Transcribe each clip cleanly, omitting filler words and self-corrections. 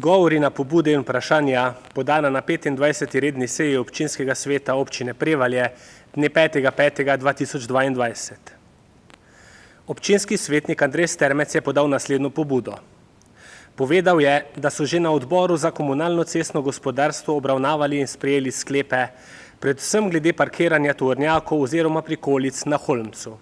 Odgovori na pobude in vprašanja podana na 25. redni seji občinskega sveta občine Prevalje dne 5. 5. 2022. Občinski svetnik Andrej Strmec je podal naslednjo pobudo. Povedal je, da so že na odboru za komunalno cestno gospodarstvo obravnavali in sprejeli sklepe, predvsem glede parkiranja tovornjakov oziroma prikolic na Holmcu.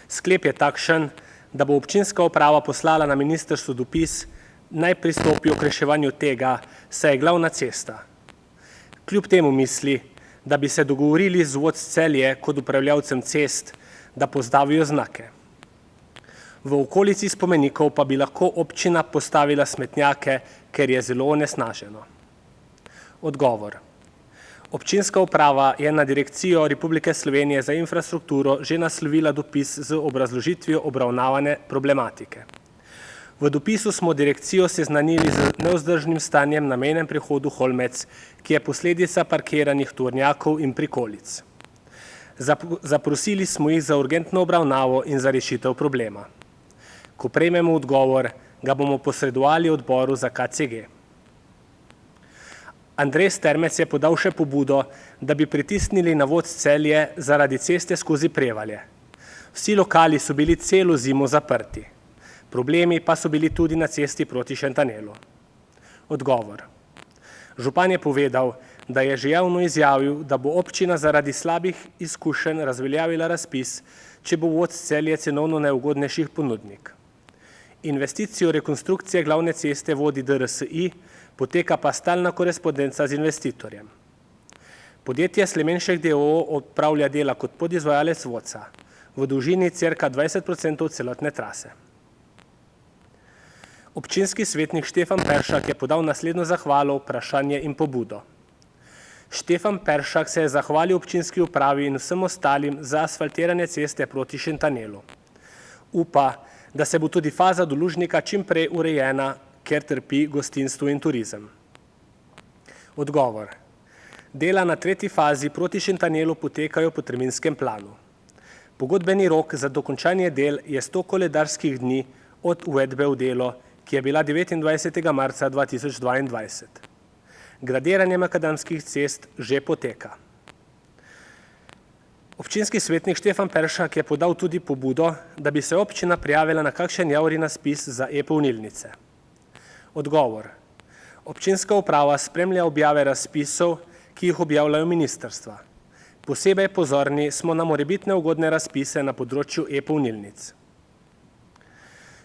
Sklep je takšen, da bo občinska uprava poslala na ministrstvo dopis, naj pristopijo k reševanju tega, saj je glavna cesta. Kljub temu misli, da bi se dogovorili z vodstvom Celje kot upravljavcem cest, da postavijo znake. V okolici spomenikov pa bi lahko občina postavila smetnjake, ker je zelo onesnaženo. Odgovor. Občinska uprava je na Direkcijo Republike Slovenije za infrastrukturo že naslovila dopis z obrazložitvijo obravnavane problematike. V dopisu smo direkcijo seznanili z nevzdržnim stanjem na mejnem prehodu Holmec, ki je posledica parkiranih tovornjakov in prikolic. Zaprosili smo jih za urgentno obravnavo in za rešitev problema. Ko prejmemo odgovor, ga bomo posredovali odboru za KCG. Andrej Strmec je podal še pobudo, da bi pritisnili na vodstvo Celje zaradi ceste skozi Prevalje. Vsi lokali so bili celo zimo zaprti. Problemi pa so bili tudi na cesti proti Šentanelu. Odgovor. Župan je povedal, da je že javno izjavil, da bo občina zaradi slabih izkušenj razveljavila razpis, če bo vodstvo Celje cenovno neugodnejših ponudnik. Investicijo rekonstrukcije glavne ceste vodi DRSI, poteka pa stalna korespondenca z investitorjem. Podjetje Slemenšek d.o.o. opravlja dela kot podizvajalec vodca, v dolžini cirka 20% celotne trase. Občinski svetnik Štefan Peršak je podal naslednjo zahvalo, vprašanje in pobudo. Štefan Peršak se je zahvalil občinski upravi in vsem ostalim za asfaltiranje ceste proti Šentanelu. Upa, da se bo tudi faza do Lužnika čim prej urejena, ker trpi gostinstvo in turizem. Odgovor. Dela na tretji fazi proti Šentanelu potekajo po terminskem planu. Pogodbeni rok za dokončanje del je 100 koledarskih dni od uvedbe v delo, ki je bila 29. marca 2022. Gradiranje makadamskih cest že poteka. Občinski svetnik Štefan Peršak je podal tudi pobudo, da bi se občina prijavila na kakšen javni razpis za e-polnilnice. Odgovor. Občinska uprava spremlja objave razpisov, ki jih objavljajo ministrstva. Posebej pozorni smo na morebitne ugodne razpise na področju e-polnilnic.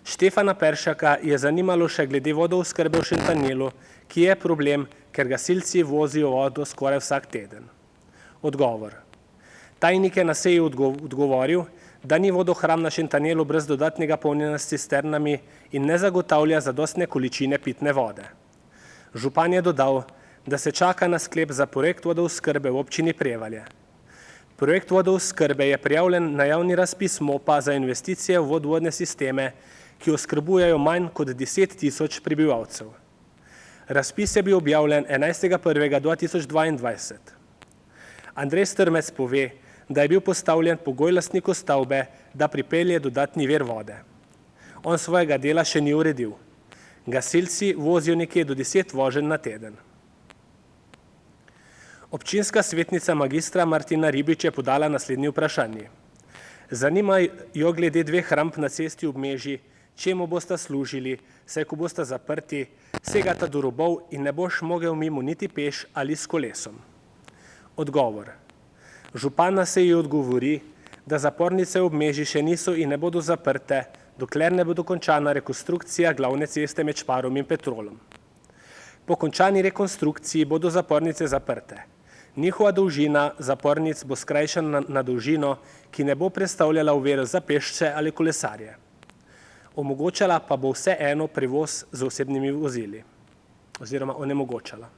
Štefana Peršaka je zanimalo še glede vodooskrbe v Šentanelu, ki je problem, ker gasilci vozijo vodo skoraj vsak teden. Odgovor. Tajnik je na seji odgovoril, da ni vodohram na Šentanelu brez dodatnega polnjenja s cisternami in ne zagotavlja zadostne količine pitne vode. Župan je dodal, da se čaka na sklep za projekt vodooskrbe v občini Prevalje. Projekt vodooskrbe je prijavljen na javni razpis MOP-a za investicije v vodovodne sisteme, ki oskrbujejo manj kot 10 tisoč prebivalcev. Razpis je bil objavljen 11. 1. 2022. Andrej Strmec pove, da je bil postavljen pogoj lastniku stavbe, da pripelje dodatni vir vode. On svojega dela še ni uredil. Gasilci vozijo nekje do 10 voženj na teden. Občinska svetnica magistra Martina Ribič je podala naslednji vprašanji. Zanima jo glede dveh ramp na cesti ob Meži, čemu bosta služili, saj ko bosta zaprti, segata do robov in ne boš mogel mimo niti peš ali s kolesom. Odgovor. Župan na seji odgovori, da zapornice ob Meži še niso in ne bodo zaprte, dokler ne bo dokončana rekonstrukcija glavne ceste med Šparom in Petrolom. Po končani rekonstrukciji bodo zapornice zaprte. Njihova dolžina zapornic bo skrajšana na dolžino, ki ne bo predstavljala ovire za pešce ali kolesarje. Omogočala pa bo vseeno prevoz z osebnimi vozili oziroma onemogočala.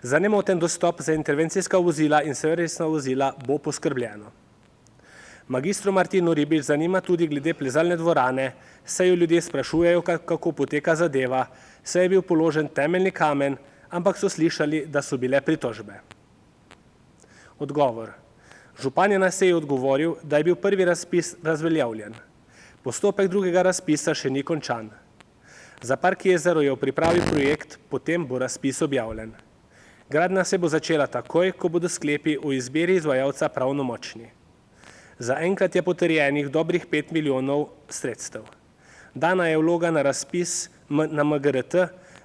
Za nemoten dostop za intervencijska vozila in servisna vozila bo poskrbljeno. Magistro Martino Ribič zanima tudi glede plezalne dvorane, saj jo ljudje sprašujejo, kako poteka zadeva, saj je bil položen temeljni kamen, ampak so slišali, da so bile pritožbe. Odgovor. Župan je na seji odgovoril, da je bil prvi razpis razveljavljen. Postopek drugega razpisa še ni končan. Za Park Jezero je v pripravi projekt, potem bo razpis objavljen. Gradnja se bo začela takoj, ko bodo sklepi o izbiri izvajalca pravnomočni. Zaenkrat je potrjenih dobrih 5 milijonov sredstev. Dana je vloga na razpis na MGRT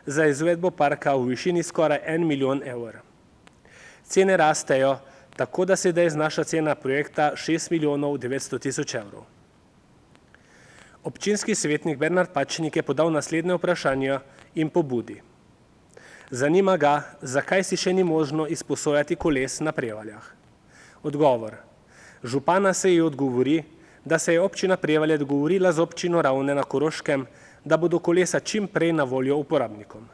za izvedbo parka v višini skoraj 1 milijon evrov. Cene rastejo, tako da sedaj znaša cena projekta 6 milijonov 900 tisoč evrov. Občinski svetnik Bernard Pačnik je podal naslednje vprašanje in pobudi. Zanima ga, zakaj si še ni možno izposojati koles na Prevaljah. Odgovor. Župana se ji odgovori, da se je občina Prevalje dogovorila z občino Ravne na Koroškem, da bodo kolesa čim prej na voljo uporabnikom.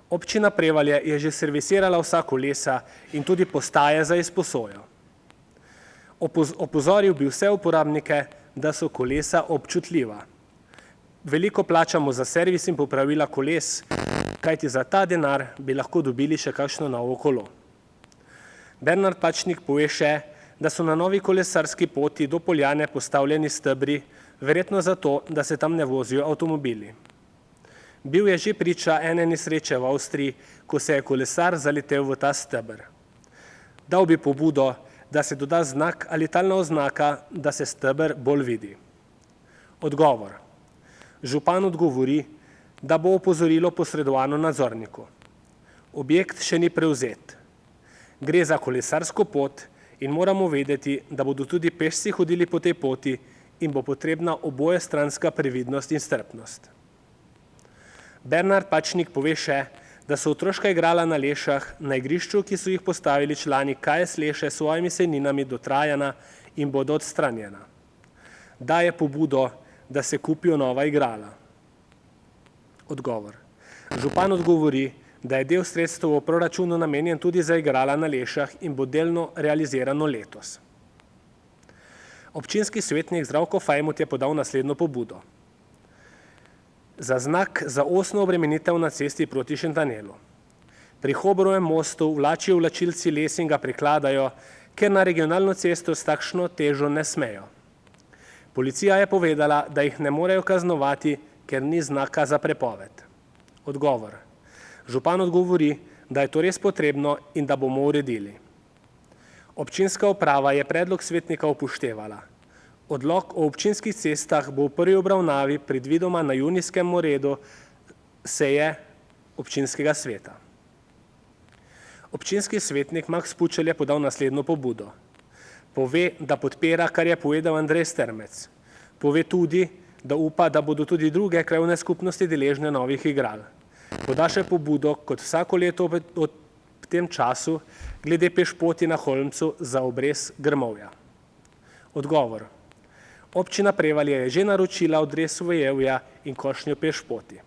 Občina Prevalje je že servisirala vsa kolesa in tudi postaje za izposojo. Opozoril bi vse uporabnike, da so kolesa občutljiva. Veliko plačamo za servis in popravila koles, kajti za ta denar bi lahko dobili še kakšno novo kolo. Bernard Pačnik pove še, da so na novi kolesarski poti do Poljane postavljeni stebri, verjetno zato, da se tam ne vozijo avtomobili. Bil je že priča ene nesreče v Avstriji, ko se je kolesar zaletel v ta steber. Dal bi pobudo, da se doda znak ali talna oznaka, da se steber bolj vidi. Odgovor. Župan odgovori, da bo opozorilo posredovano nadzorniku. Objekt še ni prevzet. Gre za kolesarsko pot in moramo vedeti, da bodo tudi pešci hodili po tej poti in bo potrebna obojestranska previdnost in strpnost. Bernard Pačnik pove še, da so otroška igrala na Lešah na igrišču, ki so jih postavili člani KS Leše s svojimi sejninami dotrajana in bodo odstranjena. Daje pobudo, da se kupijo nova igrala. Odgovor. Župan odgovori, da je del sredstev v proračunu namenjen tudi za igrala na Lešah in bo delno realizirano letos. Občinski svetnik Zdravko Fajmut je podal naslednjo pobudo. Za znak za osno obremenitev na cesti proti Šentanelu. Pri Hobrovem mostu vlačijo vlačilci les in ga prekladajo, ker na regionalno cesto s takšno težo ne smejo. Policija je povedala, da jih ne morejo kaznovati, ker ni znaka za prepoved. Odgovor. Župan odgovori, da je to res potrebno in da bomo uredili. Občinska uprava je predlog svetnika upoštevala. Odlok o občinskih cestah bo v prvi obravnavi predvidoma na junijskem redu seje občinskega sveta. Občinski svetnik Max Pučelj je podal naslednjo pobudo. Pove, da podpira, kar je povedal Andrej Strmec. Pove tudi, da upa, da bodo tudi druge krajevne skupnosti deležne novih igral. Poda še pobudo, kot vsako leto v tem času, glede pešpoti na Holmcu za obrez Grmovja. Odgovor. Občina Prevalje je že naročila odrez Vojevja in košnjo pešpoti.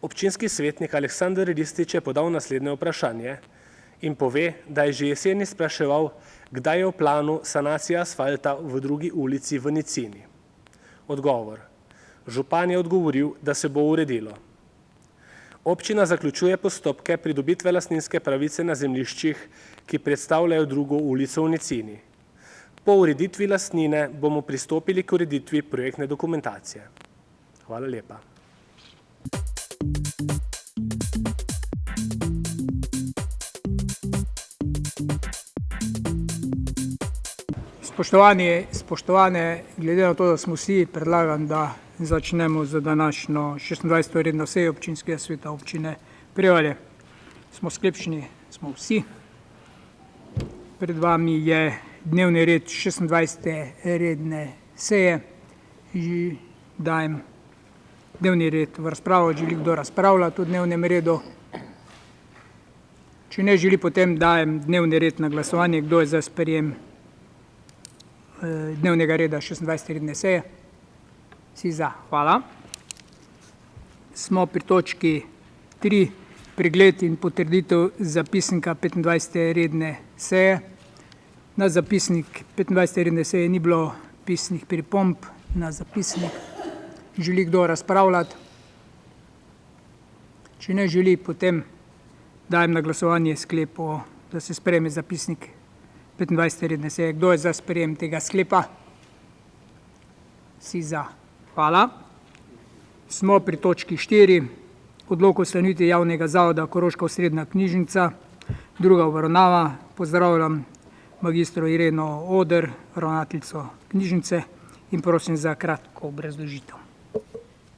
Občinski svetnik Aleksander Ristič je podal naslednje vprašanje in pove, da je že jeseni spraševal, kdaj je v planu sanacija asfalta v drugi ulici v Nicini. Odgovor. Župan je odgovoril, da se bo uredilo. Občina zaključuje postopke pridobitve lastninske pravice na zemljiščih, ki predstavljajo drugo ulico v Nicini. Po ureditvi lastnine bomo pristopili k ureditvi projektne dokumentacije. Hvala lepa. Spoštovane, glede na to, da smo vsi, predlagam, da začnemo z današnjo 26. redno sejo občinskega sveta občine Prevalje. Smo sklepčni, smo vsi. Pred vami je dnevni red 26. redne seje. Dajem dnevni red v razpravo. Želi kdo razpravljati o dnevnem redu? Če ne želi, potem dajem dnevni red na glasovanje. Kdo je za sprejem dnevnega reda 26. redne seje? Vsi za. Hvala. Smo pri točki 3. Pregled in potrditev zapisnika 25. redne seje. Na zapisnik 25. redne seje ni bilo pisnih pripomb na zapisnik. Želi kdo razpravljati? Če ne želi, potem dajem na glasovanje sklep, da se sprejme zapisnik 25. redne seje. Kdo je za sprejem tega sklepa? Vsi za. Hvala. Smo pri točki 4. Odlok o ustanovitvi javnega zavoda Koroška osrednja knjižnica. Druga obravnava. Pozdravljam magistro Ireno Oder, ravnateljico knjižnice, in prosim za kratko obrazložitev.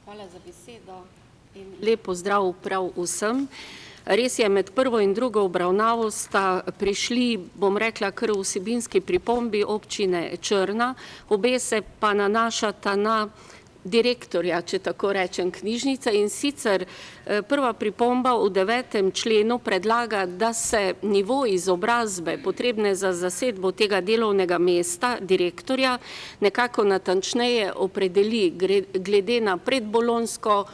Hvala za besedo in lep pozdrav prav vsem. Res je, med prvo in drugo obravnavo sta prišli, bom rekla, kar vsebinski pripombi občine Črna, obe se pa nanašata na direktorja, če tako rečem, knjižnice, in sicer prva pripomba v 9. členu predlaga, da se nivo izobrazbe potrebne za zasedbo tega delovnega mesta direktorja nekako natančneje opredeli glede na predbolonjsko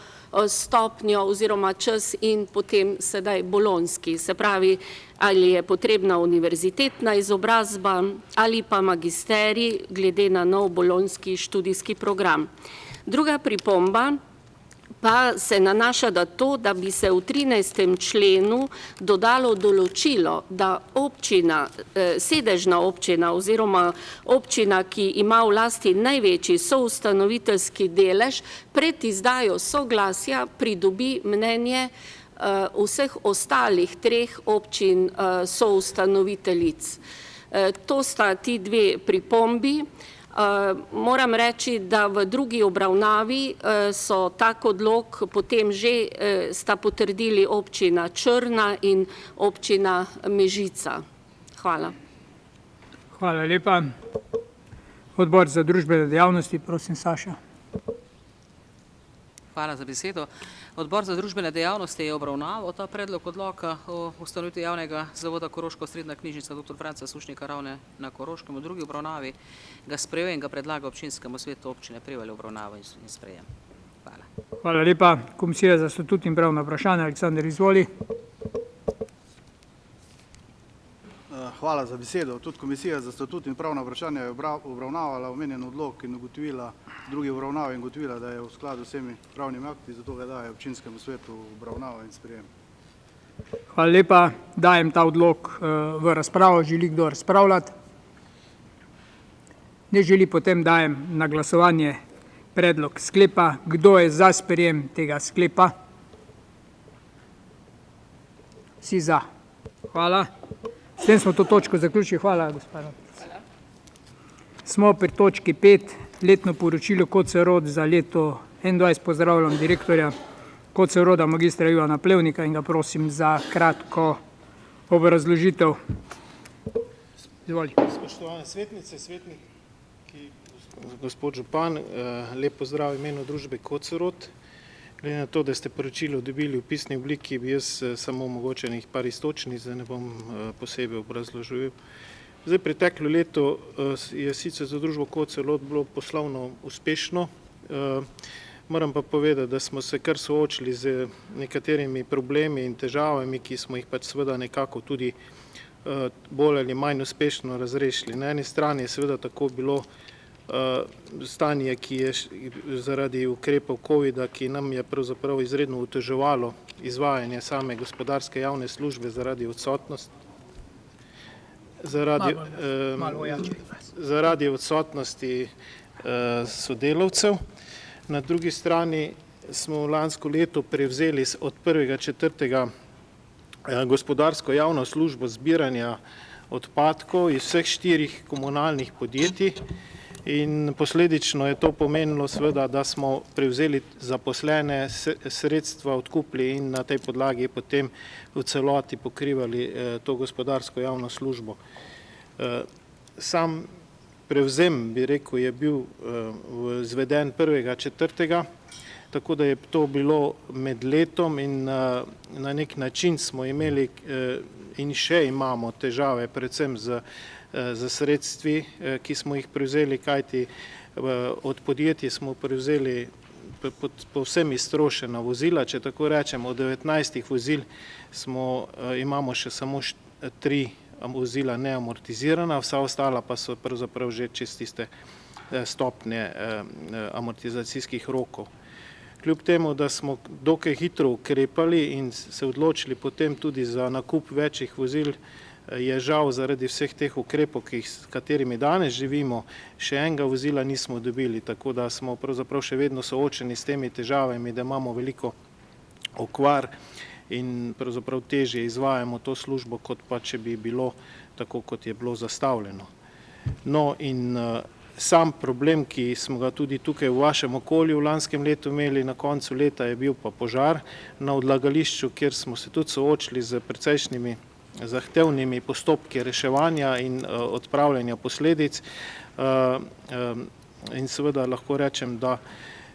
stopnjo oziroma čas in potem sedaj bolonjski. Se pravi, ali je potrebna univerzitetna izobrazba ali pa magisterij glede na nov bolonjski študijski program. Druga pripomba pa se nanaša na to, da bi se v 13. členu dodalo določilo, da občina, sedežna občina oziroma občina, ki ima v lasti največji soustanoviteljski delež, pred izdajo soglasja pridobi mnenje vseh ostalih 3 občin soustanoviteljic. To sta ti dve pripombi. Moram reči, da v drugi obravnavi so tak odlok potem že sta potrdili občina Črna in občina Mežica. Hvala. Hvala lepa. Odbor za družbene dejavnosti, prosim, Saša. Hvala za besedo. Odbor za družbene dejavnosti je obravnaval ta predlog odloka o ustanovitvi javnega zavoda Koroška osrednja knjižnica dr. Franca Sušnika Ravne na Koroškem. V drugi obravnavi ga sprejel in ga predlaga občinskemu svetu občine Prevalje obravnavo in sprejem. Hvala. Hvala lepa. Komisija za statut in pravna vprašanja, Aleksander, izvoli. Hvala za besedo. Tudi Komisija za statut in pravna vprašanja je obravnavala omenjen odlok in ugotovila, drugi obravnavi in ugotovila, da je v skladu z vsemi pravnimi akti, zato ga daje občinskemu svetu obravnavo in sprejem. Hvala lepa. Dajem ta odlok v razpravo. Želi kdo razpravljati? Ne želi, potem dajem na glasovanje predlog sklepa. Kdo je za sprejem tega sklepa? Vsi za. Hvala. S tem smo to točko zaključili. Hvala, gospod. Smo pri točki 5, letno poročilo KCROD za leto 2021. Pozdravljam direktorja KCROD-a, magistra Ivana Plevnika, in ga prosim za kratko obrazložitev. Izvoli. Spoštovane svetnice, svetniki, gospod župan, lep pozdrav v imenu družbe KCROD. Glede na to, da ste poročilo dobili v pisni obliki, bi jaz samo mogoče par istočnic, da ne bom posebej obrazložil. Zdaj, preteklo leto je sicer za družbo KCROD bilo poslovno uspešno. Moram pa povedati, da smo se kar soočili z nekaterimi problemi in težavami, ki smo jih pač seveda nekako tudi bolj ali manj uspešno razrešili. Na eni strani je seveda tako bilo stanje, ki je zaradi ukrepov COVID-a, ki nam je pravzaprav izredno oteževalo izvajanje same gospodarske javne službe zaradi odsotnosti. Zaradi odsotnosti sodelavcev. Na drugi strani smo lansko leto prevzeli od 1.4. gospodarsko javno službo zbiranja odpadkov iz vseh 4 komunalnih podjetij in posledično je to pomenilo seveda, da smo prevzeli zaposlene, sredstva odkupili in na tej podlagi potem v celoti pokrivali to gospodarsko javno službo. Sam prevzem, bi rekel, je bil izveden 1.4., tako da je to bilo med letom in na nek način smo imeli in še imamo težave predvsem z sredstvi, ki smo jih prevzeli, kajti od podjetij smo prevzeli povsem iztrošena vozila, če tako rečem, od 19 vozil imamo še samo 3 vozila neamortizirana, vsa ostala pa so pravzaprav že čez tiste stopnje amortizacijskih rokov. Kljub temu, da smo dokaj hitro ukrepali in se odločili potem tudi za nakup večjih vozil, je žal zaradi vseh teh ukrepov, s katerimi danes živimo, še enega vozila nismo dobili, tako da smo pravzaprav še vedno soočeni s temi težavami, da imamo veliko okvar in pravzaprav težje izvajamo to službo, kot pa če bi bilo tako, kot je bilo zastavljeno. No in sam problem, ki smo ga tudi tukaj v vašem okolju v lanskem letu imeli, na koncu leta je bil pa požar na odlagališču, kjer smo se tudi soočili z precejšnjimi zahtevnimi postopki reševanja in odpravljanja posledic. In seveda lahko rečem, da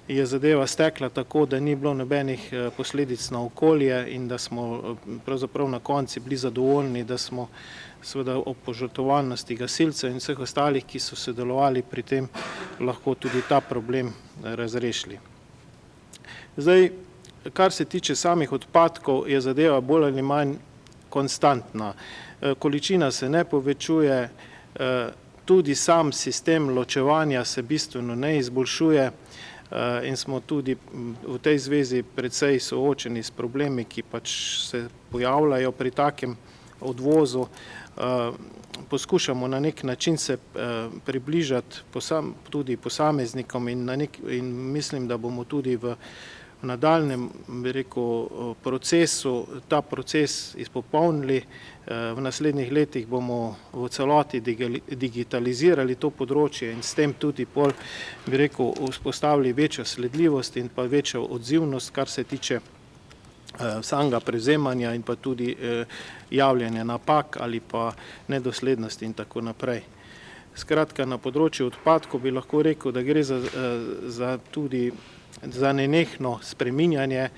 je zadeva stekla tako, da ni bilo nobenih posledic na okolje in da smo pravzaprav na koncu bili zadovoljni, da smo seveda ob požrtvovalnosti gasilcev in vseh ostalih, ki so sodelovali pri tem, lahko tudi ta problem razrešili. Zdaj, kar se tiče samih odpadkov, je zadeva bolj ali manj konstantna. Količina se ne povečuje, tudi sam sistem ločevanja se bistveno ne izboljšuje in smo tudi v tej zvezi precej soočeni s problemi, ki pač se pojavljajo pri takem odvozu. Poskušamo na nek način se približati tudi posameznikom in mislim, da bomo tudi v nadaljnjem, bi rekel, procesu ta proces izpopolnili. V naslednjih letih bomo v celoti digitalizirali to področje in s tem tudi pol, bi rekel, vzpostavili večjo sledljivost in pa večjo odzivnost, kar se tiče samega prevzemanja in pa tudi javljanja napak ali pa nedoslednosti in tako naprej. Skratka, na področju odpadkov bi lahko rekel, da gre za nenehno spreminjanje.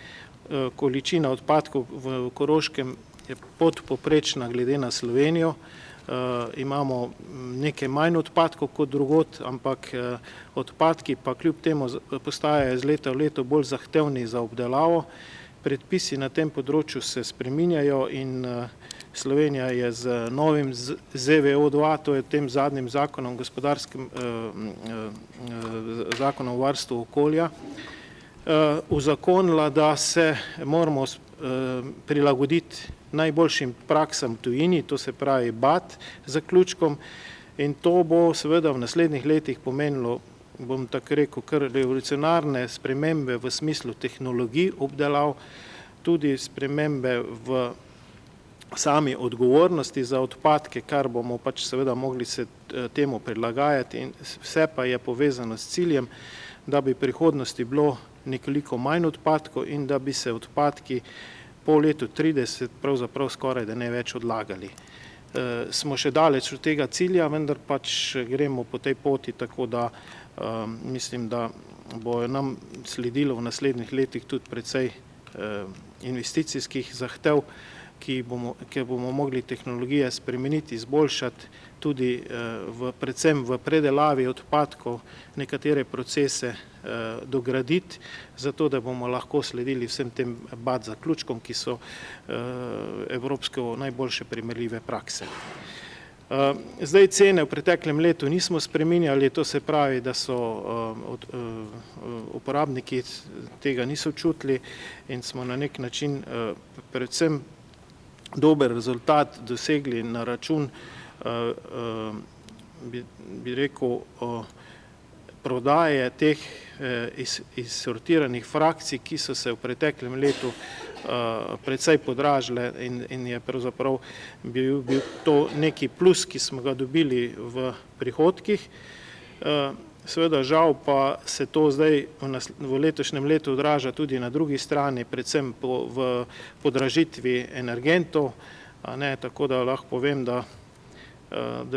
Količina odpadkov v Koroškem je podpovprečna glede na Slovenijo. Imamo nekaj manj odpadkov kot drugod, ampak odpadki pa kljub temu postajajo iz leta v leto bolj zahtevni za obdelavo. Predpisi na tem področju se spreminjajo in Slovenija je z novim ZVO2, to je tem zadnjim zakonom, zakonom o varstvu okolja, uzakonila, da se moramo prilagoditi najboljšim praksam v tujini, to se pravi BAT zaključkom, in to bo seveda v naslednjih letih pomenilo, bom tako rekel, kar revolucionarne spremembe v smislu tehnologij obdelav, tudi spremembe v sami odgovornosti za odpadke, kar bomo pač seveda mogli se temu prilagajati, in vse pa je povezano s ciljem, da bi v prihodnosti bilo nekoliko manj odpadkov in da bi se odpadki po letu 30 pravzaprav skoraj da ne več odlagali. Smo še daleč od tega cilja, vendar pač gremo po tej poti, tako da mislim, da bo nam sledilo v naslednjih letih tudi precej investicijskih zahtev, ker bomo mogli tehnologije spremeniti, izboljšati, tudi predvsem v predelavi odpadkov nekatere procese dograditi, zato da bomo lahko sledili vsem tem BAT zaključkom, ki so evropsko najboljše primerljive prakse. Zdaj cene v preteklem letu nismo spreminjali, to se pravi, da so uporabniki tega niso čutili in smo na nek način predvsem dober rezultat dosegli na račun, bi rekel, prodaje teh izsortiranih frakcij, ki so se v preteklem letu precej podražile in je pravzaprav bil to neki plus, ki smo ga dobili v prihodkih. Seveda žal pa se to zdaj v letošnjem letu odraža tudi na drugi strani, predvsem v podražitvi energentov, tako da lahko povem, da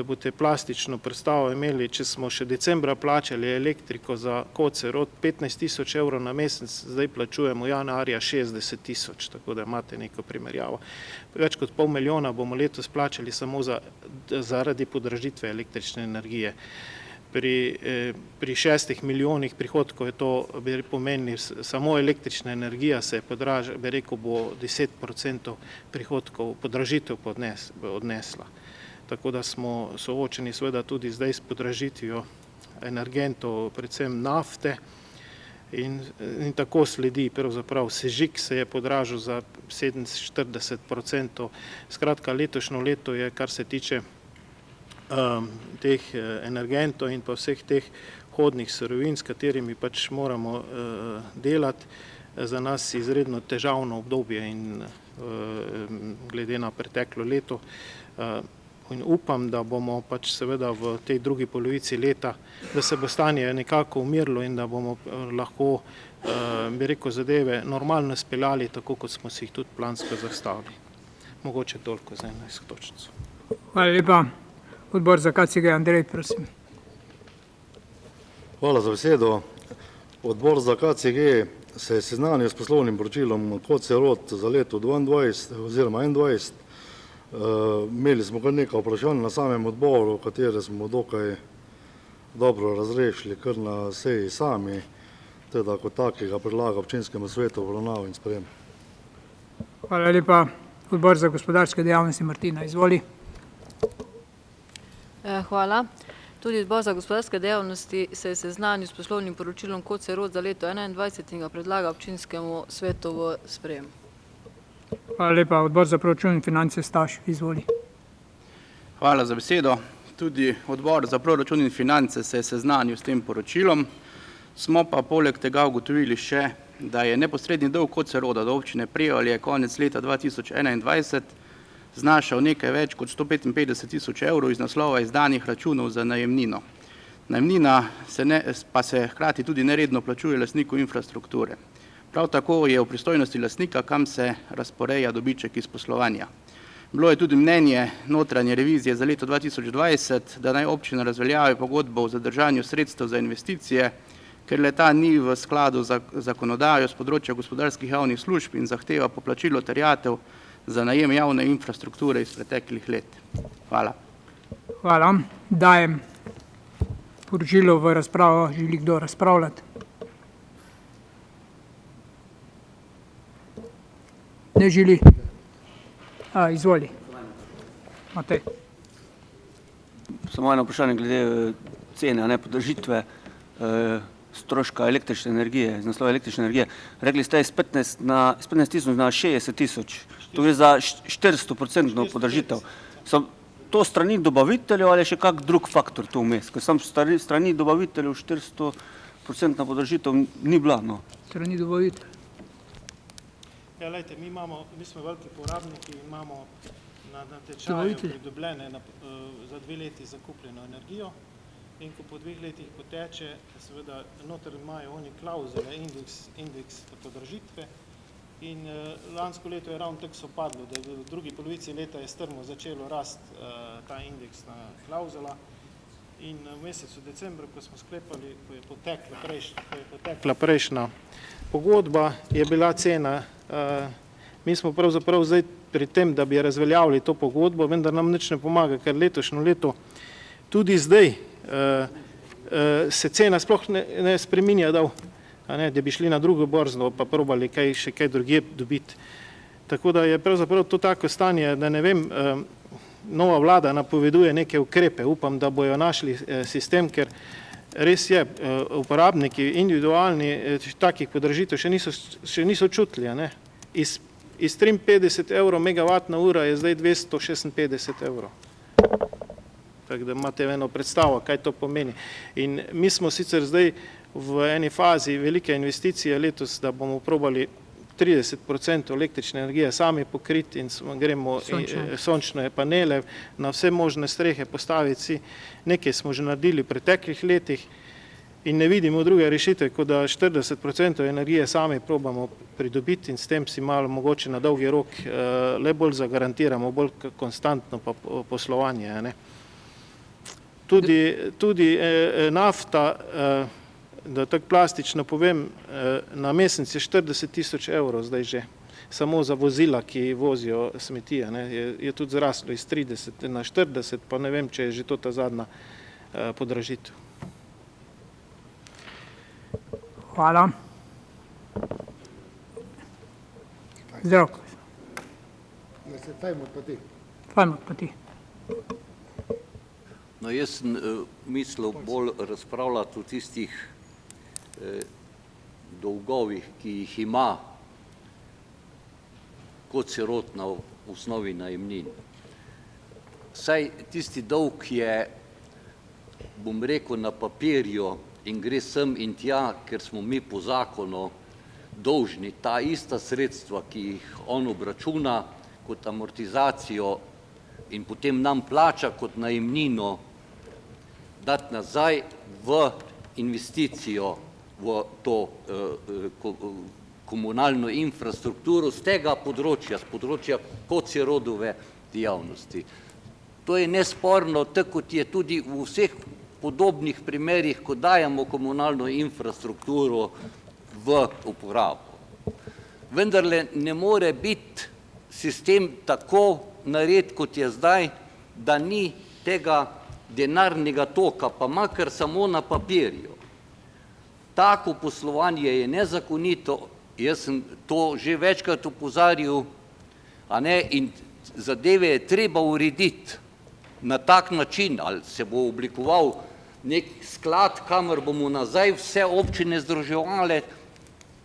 boste plastično predstavo imeli, če smo še decembra plačali elektriko za Kocerod 15.000 evrov na mesec, zdaj plačujemo januarja 60.000, tako da imate neko primerjavo. Več kot 500 000 bomo letos plačali samo zaradi podražitve električne energije. Pri 6 milijonih prihodkov je to, bi pomenili, samo električna energija se je podražila, bi rekel, bo 10% prihodkov podražitev odnesla. Tako da smo soočeni seveda tudi zdaj s podražitvijo energentov, predvsem nafte, In tako sledi, pravzaprav sežig se je podražil za 47%. Skratka, letošnje leto je, kar se tiče teh energentov in pa vseh teh hodnih surovin, s katerimi pač moramo delati, za nas izredno težavno obdobje in glede na preteklo leto. In upam, da bomo pač seveda v tej drugi polovici leta, da se bo stanje nekako umirilo in da bomo lahko, bi rekel, zadeve normalno speljali, tako kot smo si jih tudi plansko zastavili. Mogoče toliko za 11 točnico. Hvala lepa. Odbor za KCG, Andrej, prosim. Hvala za besedo. Odbor za KCG se je seznanil s poslovnim poročilom KOCE-ROT za leto 2022 oziroma 2021. Imeli smo kar nekaj vprašanj na samem odboru, katere smo dokaj dobro razrešili kar na seji sami, teda kot takega predlaga občinskemu svetu obravnavo in sprejem. Hvala lepa. Odbor za gospodarske dejavnosti, Martina, izvoli. Hvala. Tudi odbor za gospodarske dejavnosti se je seznanil s poslovnim poročilom KOCE-ROT za leto 2021 in ga predlaga občinskemu svetu v sprejem. Hvala lepa. Odbor za proračun in finance, Staš, izvoli. Hvala za besedo. Tudi odbor za proračun in finance se je seznanil s tem poročilom. Smo pa poleg tega ugotovili še, da je neposredni dolg KOCE-ROT do občine Prevalje konec leta 2021 znašal nekaj več kot 155.000 evrov iz naslova izdanih računov za najemnino. Najemnina pa se hkrati tudi neredno plačuje lastniku infrastrukture. Prav tako je v pristojnosti lastnika, kam se razporeja dobiček iz poslovanja. Bilo je tudi mnenje notranje revizije za leto 2020, da naj občina razveljavi pogodbo o zadržanju sredstev za investicije, ker le-ta ni v skladu z zakonodajo s področja gospodarskih javnih služb in zahteva poplačilo terjatev za najem javne infrastrukture iz preteklih let. Hvala. Hvala. Dajem poročilo v razpravo. Želi kdo razpravljati? Ne želi. Izvoli. Matej. Samo eno vprašanje glede cene, podražitve stroška električne energije, iz naslova električne energije. Rekli ste iz 15.000 na 60.000. To gre za 400% podražitev. So to strani dobaviteljev ali še kak drug faktor to vmes? Ker sam strani dobaviteljev 400% podražitev ni bila. Strani dobaviteljev. Ja, lejte, mi smo veliki porabniki, imamo na tečaju pridobljene za 2 leti zakupljeno energijo in ko po 2 letih poteče, seveda noter imajo oni klauzule, indeks podražitve in lansko leto je ravno tako sopadlo, da v drugi polovici leta je strmo začelo rasti ta indeksna klauzula in v mesecu decembru, ko smo sklepali, ko je potekla prejšnja pogodba, je bila cena. Mi smo pravzaprav zdaj pri tem, da bi razveljavili to pogodbo, vendar nam nič ne pomaga, ker letošnje leto tudi zdaj se cena sploh ne spreminja, da bi šli na drugo borzo pa probali še kaj drugje dobiti. Tako da je pravzaprav to tako stanje, da ne vem, nova vlada napoveduje neke ukrepe, upam, da bojo našli sistem, ker res je, uporabniki individualni takih podražitev še niso čutili. Iz 53 evrov megavatna ura je zdaj 256 evrov. Tako da imate eno predstavo, kaj to pomeni. In mi smo sicer zdaj v eni fazi velike investicije letos, da bomo probali 30% električne energije sami pokriti in gremo sončne panele na vse možne strehe postaviti. Nekaj smo že naredili v preteklih letih in ne vidimo druge rešitve, kot da 40% energije sami probamo pridobiti in s tem si malo mogoče na dolgi rok le bolj zagarantiramo, bolj konstantno poslovanje. Tudi nafta, da tako plastično povem, na mesec je 40.000 evrov zdaj že, samo za vozila, ki vozijo smetije. Je tudi zraslo iz 30 na 40, pa ne vem, če je že to ta zadnja podražitev. Hvala. Zdravko. Fajmo pa ti. No, jaz sem mislil bolj razpravljati o tistih dolgovih, ki jih ima Kocerod na osnovi najemnin. Saj tisti dolg je, bom rekel, na papirju in gre sem in tja, ker smo mi po zakonu dolžni ta ista sredstva, ki jih on obračuna kot amortizacijo in potem nam plača kot najemnino, dati nazaj v investicijo v to komunalno infrastrukturo z tega področja, z področja Kocerodove dejavnosti. To je nesporno, tako kot je tudi v vseh podobnih primerih, ko dajemo komunalno infrastrukturo v uporabo. Vendarle ne more biti sistem tako nared, kot je zdaj, da ni tega denarnega toka, pa makar samo na papirju. Tako poslovanje je nezakonito, jaz sem to že večkrat opozarjal, in zadeve je treba urediti na tak način, ali se bo oblikoval nek sklad, kamor bomo nazaj vse občine združevale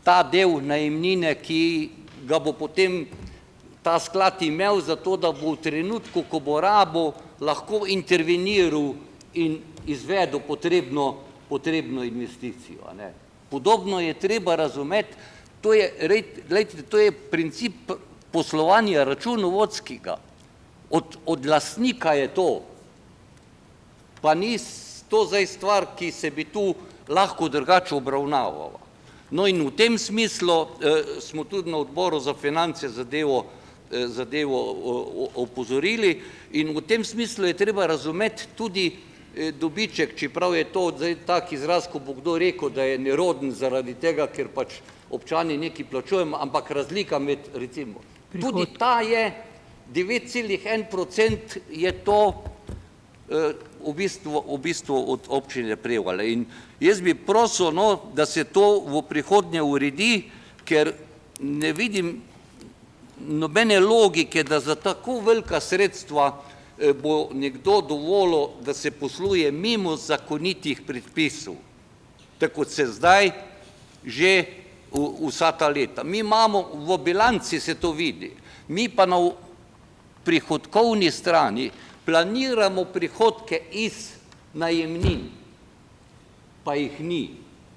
ta del najemnine, ki ga bo potem ta sklad imel za to, da bo v trenutku, ko bo rabo, lahko interveniral in izvedel potrebno investicijo. Podobno je treba razumeti, to je princip poslovanja računovodskega. Od lastnika je to, pa ni to zdaj stvar, ki se bi tu lahko drugače obravnavala. No in v tem smislu smo tudi na odboru za finance zadevo opozorili in v tem smislu je treba razumeti tudi dobiček, čeprav je to zdaj tak izraz, ko bo kdo rekel, da je neroden zaradi tega, ker pač občani nekaj plačujemo, ampak razlika med, recimo, tudi ta je 9,1% je to v bistvu od občine Prevalje. In jaz bi prosil, da se to v prihodnje uredi, ker ne vidim nobene logike, da za tako velika sredstva bo nekdo dovolil, da se posluje mimo zakonitih predpisov, tako kot se zdaj že vsa ta leta. Mi imamo, v bilanci se to vidi, mi pa na prihodkovni strani planiramo prihodke iz najemnin, pa jih ni.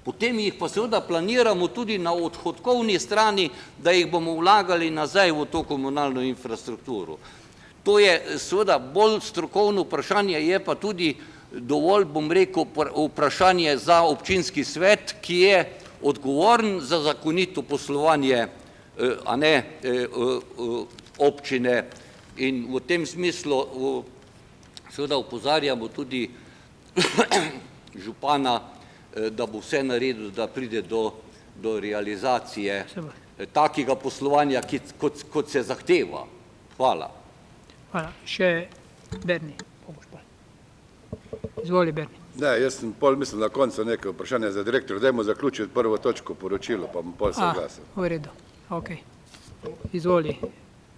Potem jih pa seveda planiramo tudi na odhodkovni strani, da jih bomo vlagali nazaj v to komunalno infrastrukturo. To je seveda bolj strokovno vprašanje, je pa tudi dovolj, bom rekel, vprašanje za občinski svet, ki je odgovoren za zakonito poslovanje občine in v tem smislu seveda opozarjamo tudi župana, da bo vse naredil, da pride do realizacije takega poslovanja, kot se zahteva. Hvala. Hvala. Še Berni. Izvoli, Berni. Ne, jaz sem mislim na koncu nekaj vprašanja za direktor. Dajmo zaključiti prvo točko poročilo, pa bom pol se oglasil. V redu, ok. Izvoli.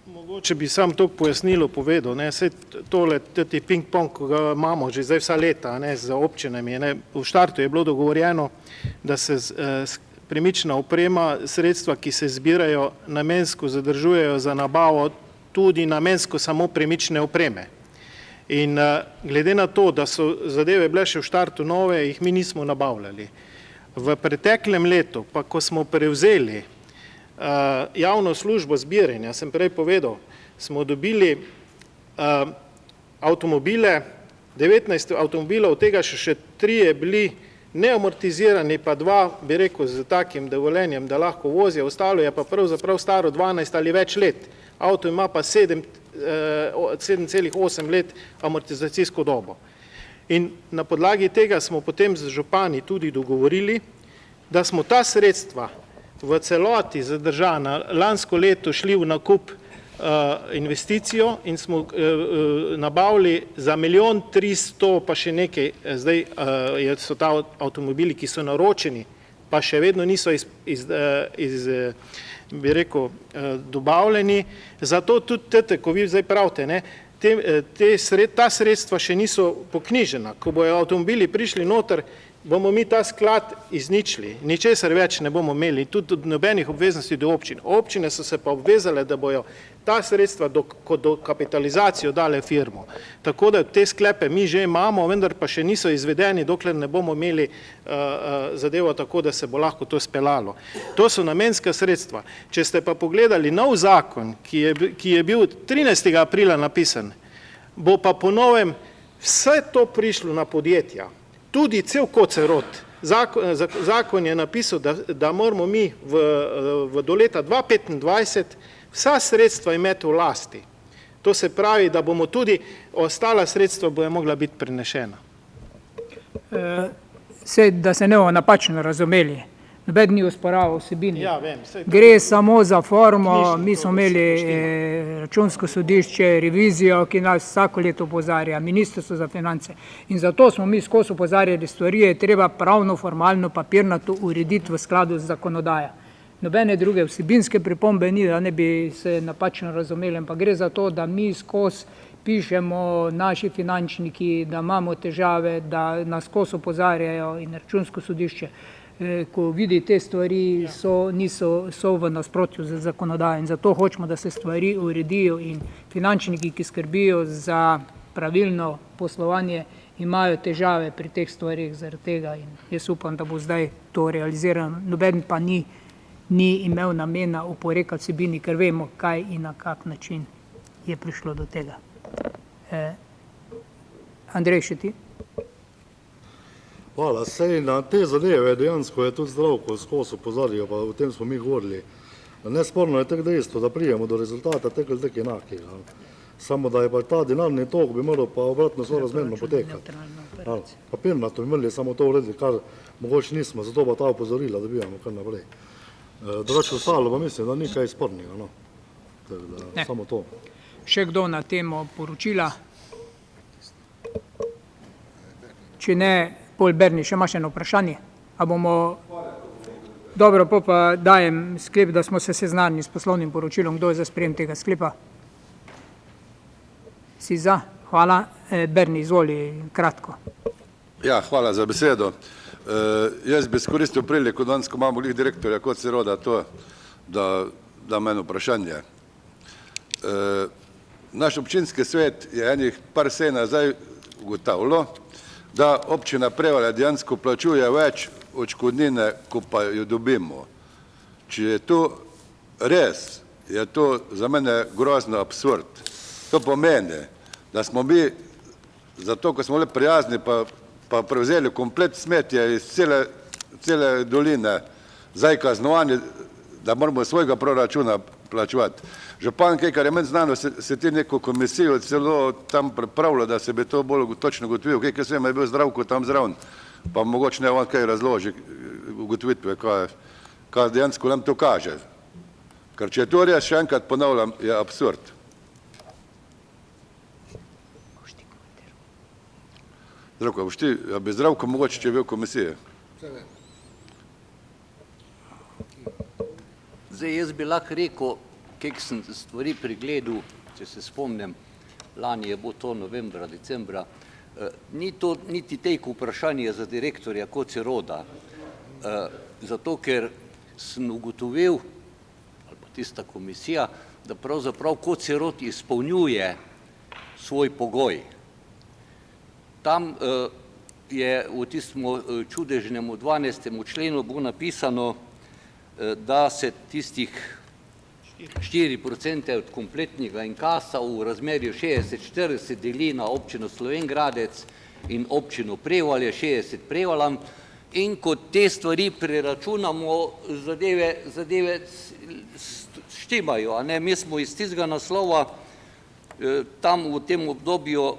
Mogoče bi sam to pojasnilo povedal, vse tole, tudi ping-pong, ko ga imamo že zdaj vsa leta z občinami. V štartu je bilo dogovorjeno, da se premična oprema, sredstva, ki se zbirajo, namensko zadržujejo za nabavo tudi namensko samo premične opreme. In glede na to, da so zadeve bile še v štartu nove, jih mi nismo nabavljali. V preteklem letu, pa ko smo prevzeli javno službo zbiranja, sem prej povedal, smo dobili avtomobile, 19 avtomobilov, od tega še 3 bili neamortizirani, pa 2, bi rekel, z takim dovoljenjem, da lahko vozijo, ostalo je pa pravzaprav staro 12 ali več let. Avto ima pa 7,8 let amortizacijsko dobo. In na podlagi tega smo potem z župani tudi dogovorili, da smo ta sredstva v celoti zadržana lansko leto šli v nakup investicijo in smo nabavili za 1 300 000 pa še nekaj, zdaj so ta avtomobili, ki so naročeni, pa še vedno niso bi rekel, dobavljeni. Zato tudi, ko vi zdaj pravite, ta sredstva še niso poknjižena. Ko bojo avtomobili prišli noter, bomo mi ta sklad izničili, ničesar več ne bomo imeli, tudi nobenih obveznosti do občin. Občine so se pa obvezale, da bojo ta sredstva kot dokapitalizacijo dale firmo. Tako da te sklepe mi že imamo, vendar pa še niso izvedeni, dokler ne bomo imeli zadevo tako, da se bo lahko to speljalo. To so namenska sredstva. Če ste pa pogledali nov zakon, ki je bil 13. aprila napisan, bo pa po novem vse to prišlo na podjetja. Tudi cel Kocerod. Zakon je napisal, da moramo mi do leta 2025 vsa sredstva imeti v lasti. To se pravi, da bomo tudi ostala sredstva bojo mogla biti prenešena. Da se ne bomo napačno razumeli. Noben ni osporaval vsebini. Ja, vem. Gre samo za formo, mi smo imeli računsko sodišče, revizijo, ki nas vsako leto opozarja, ministrstvo za finance. In zato smo mi skozi opozarjali stvari, je treba pravno, formalno, papirnato urediti v skladu z zakonodajo. Nobene druge vsebinske pripombe ni, da ne bi se napačno razumeli, ampak gre za to, da mi skozi pišemo naši finančniki, da imamo težave, da nas skozi opozarjajo in računsko sodišče, ko vidi te stvari, so v nasprotju z zakonodajo in zato hočemo, da se stvari uredijo in finančniki, ki skrbijo za pravilno poslovanje, imajo težave pri teh stvarih zaradi tega in jaz upam, da bo zdaj to realizirano. Noben pa ni imel namena oporekati vsebini, ker vemo, kaj in na kak način je prišlo do tega. Andrej, še ti? Hvala. Sej na te zadeve dejansko je tudi Zdravko skozi opozarjal, pa o tem smo mi govorili. Nesporno je tako dejstvo, da prijemo do rezultata tako ali tako enakega. Samo da je pa ta denarni tok bi moral pa obratno sorazmerno potekati. Papirnato bi morali samo to urediti, kar mogoče nismo, zato pa ta opozorila dobivamo kar naprej. Drugače ostalo pa mislim, da ni kaj spornega. Samo to. Še kdo na temo poročila? Če ne, Pol Berni, še imaš eno vprašanje? A bomo... Dobro, pa dajem sklep, da smo se seznanili s poslovnim poročilom. Kdo je za sprejem tega sklepa? Si za? Hvala. Berni, izvoli, kratko. Ja, hvala za besedo. Jaz bi izkoristil priliko, danes, ko imamo direktorja Koceroda, to, da dam eno vprašanje. Naš občinski svet je enih par sej nazaj ugotavljal, da občina Prevalje dejansko plačuje več odškodnine, ko pa jo dobimo. Če je to res, je to za mene grozno absurd. To pomeni, da smo mi, zato ko smo bili prijazni, pa prevzeli komplet smetje iz cele doline, zdaj kaznovanje, da moramo svojega proračuna plačevati. Župan, kar je meni znano, se ti neko komisijo celo tam pripravlja, da se bi to bolj točno ugotovil, kaj svema je bil Zdravko tam zraven, pa mogoče ne on kaj razloži ugotovitve, kaj dejansko nam to kaže. Ker če je to res, še enkrat ponavljam, je absurd. Zdravko, boš ti, ja bi Zdravko mogoče, če je bil komisije? Zdaj, jaz bi lahko rekel, kak sem stvari pregledal, če se spomnim, lani je bo to novembra, decembra, ni to niti tejko vprašanje za direktorja Koceroda, zato ker sem ugotovil, ali pa tista komisija, da pravzaprav Kocerod izpolnjuje svoj pogoj. Tam je v tistem čudežnem 12. členu bo napisano, da se tistih 4% od kompletnega inkasa v razmerju 60-40 deli na občino Slovenj Gradec in občino Prevalje, 60 Prevaljam, in ko te stvari preračunamo, zadeve štimajo. Mi smo iz tistega naslova tam v tem obdobju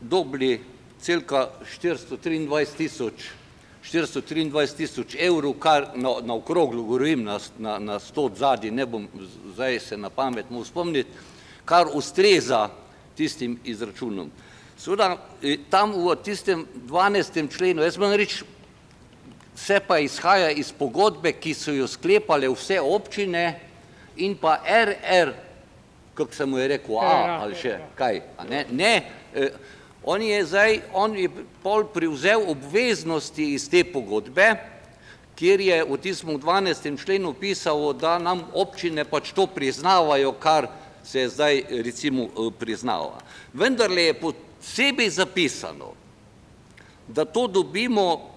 dobili celka 423 tisoč evrov, kar na okroglo govorim, na 100 zadnji, ne bom zdaj se na pamet mu spomniti, kar ustreza tistim izračunom. Seveda, tam v tistem 12. členu, jaz moram reči, vse pa izhaja iz pogodbe, ki so jo sklepale vse občine in pa RR, kako se mu je rekel, ali še kaj, ne, On je pol prevzel obveznosti iz te pogodbe, kjer je v tistem 12. členu pisalo, da nam občine pač to priznavajo, kar se zdaj recimo priznava. Vendarle je posebej zapisano, da to dobimo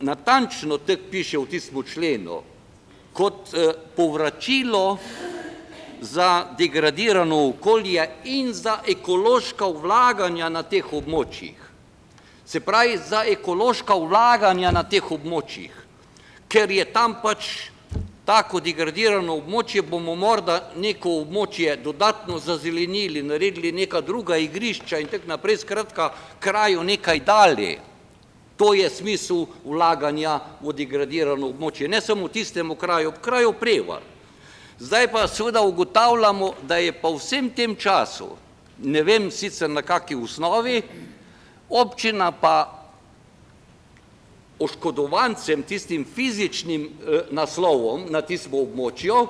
natančno, tako piše v tistem členu, kot povračilo za degradirano okolje in za ekološka vlaganja na teh območjih. Se pravi, za ekološka vlaganja na teh območjih, ker je tam pač tako degradirano območje, bomo morda neko območje dodatno zazelenili, naredili neka druga igrišča in tako naprej, skratka, kraju nekaj dali. To je smisel vlaganja v degradirano območje, ne samo v tistemu kraju, v kraju Prevalj. Zdaj pa seveda ugotavljamo, da je pa v vsem tem času, ne vem sicer na kakšni osnovi, občina pa oškodovancem, tistim fizičnim naslovom na tistem območju,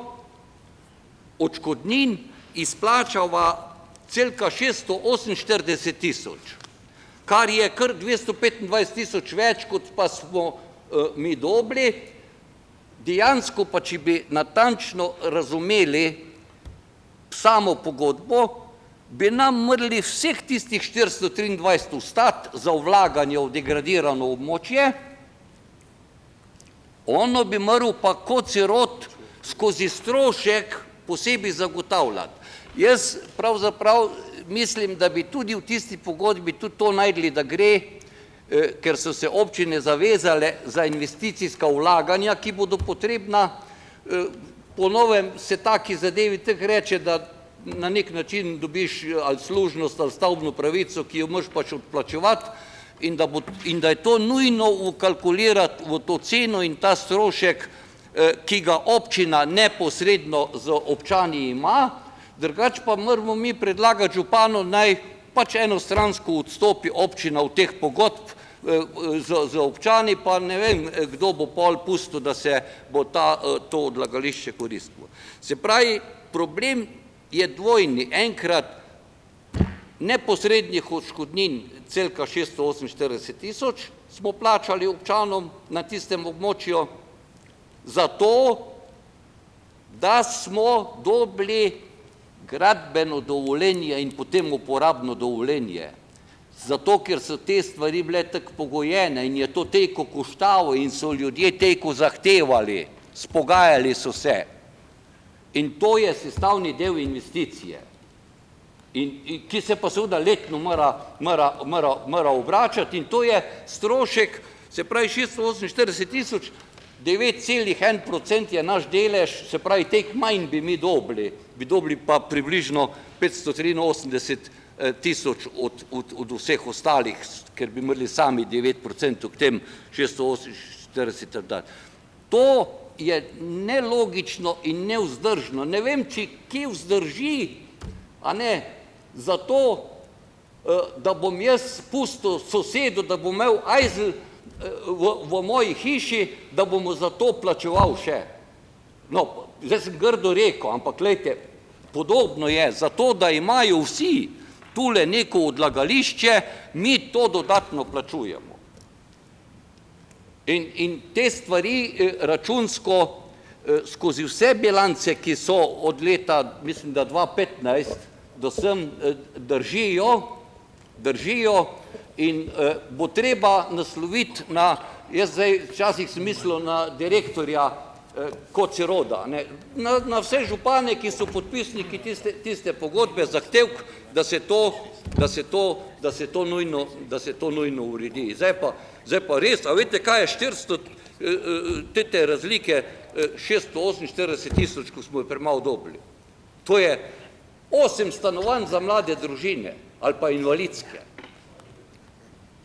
odškodnin izplačava celka 648 tisoč, kar je kar 225 tisoč več, kot pa smo mi dobili. Dejansko pa, če bi natančno razumeli samo pogodbo, bi nam morali vseh tistih 423 ostati za vlaganje v degradirano območje, ono bi moral pa Kocerod skozi strošek posebej zagotavljati. Jaz pravzaprav mislim, da bi tudi v tisti pogodbi tudi to najdli, da gre, ker so se občine zavezale za investicijska vlaganja, ki bodo potrebna. Po novem se taki zadevi tako reče, da na nek način dobiš ali služnost ali stavbno pravico, ki jo moraš pač odplačevati, in da je to nujno vkalkulirati v to ceno in ta strošek, ki ga občina neposredno z občani ima, drugače pa moramo mi predlagati županu, naj pač enostransko odstopi občina v teh pogodb z občani, pa ne vem, kdo bo pol pustil, da se bo to odlagališče koristilo. Se pravi, problem je dvojni, enkrat neposrednih odškodnin celka 648 tisoč smo plačali občanom na tistem območju, zato, da smo dobili gradbeno dovoljenje in potem uporabno dovoljenje. Zato, ker so te stvari bile tako pogojene in je to tejko koštalo in so ljudje tejko zahtevali, spogajali so se. In to je sestavni del investicije, ki se pa seveda letno mora obračati, in to je strošek, se pravi 648 tisoč, 9,1% je naš delež, se pravi, tek manj bi mi dobili pa približno 583 tisoč od vseh ostalih, ker bi morali sami 9% k tem 648 dati. To je nelogično in nevzdržno. Ne vem, če kje vzdrži, a ne, zato, da bom jaz pustil sosedu, da bom imel ajzel v moji hiši, da bomo za to plačeval še. No, zdaj sem grdo rekel, ampak glejte, podobno je, zato da imajo vsi tule neko odlagališče, mi to dodatno plačujemo. In te stvari računsko skozi vse bilance, ki so od leta, mislim, da 2015 do sem držijo in bo treba nasloviti na, jaz zdaj včasih sem mislil na direktorja Koceroda, na vse župane, ki so podpisniki tiste pogodbe, zahtevk, da se to nujno uredi. Zdaj pa res, a veste, kaj je 400, te razlike 648 tisoč, ko smo jo premalo dobili. To je 8 stanovanj za mlade družine ali pa invalidske.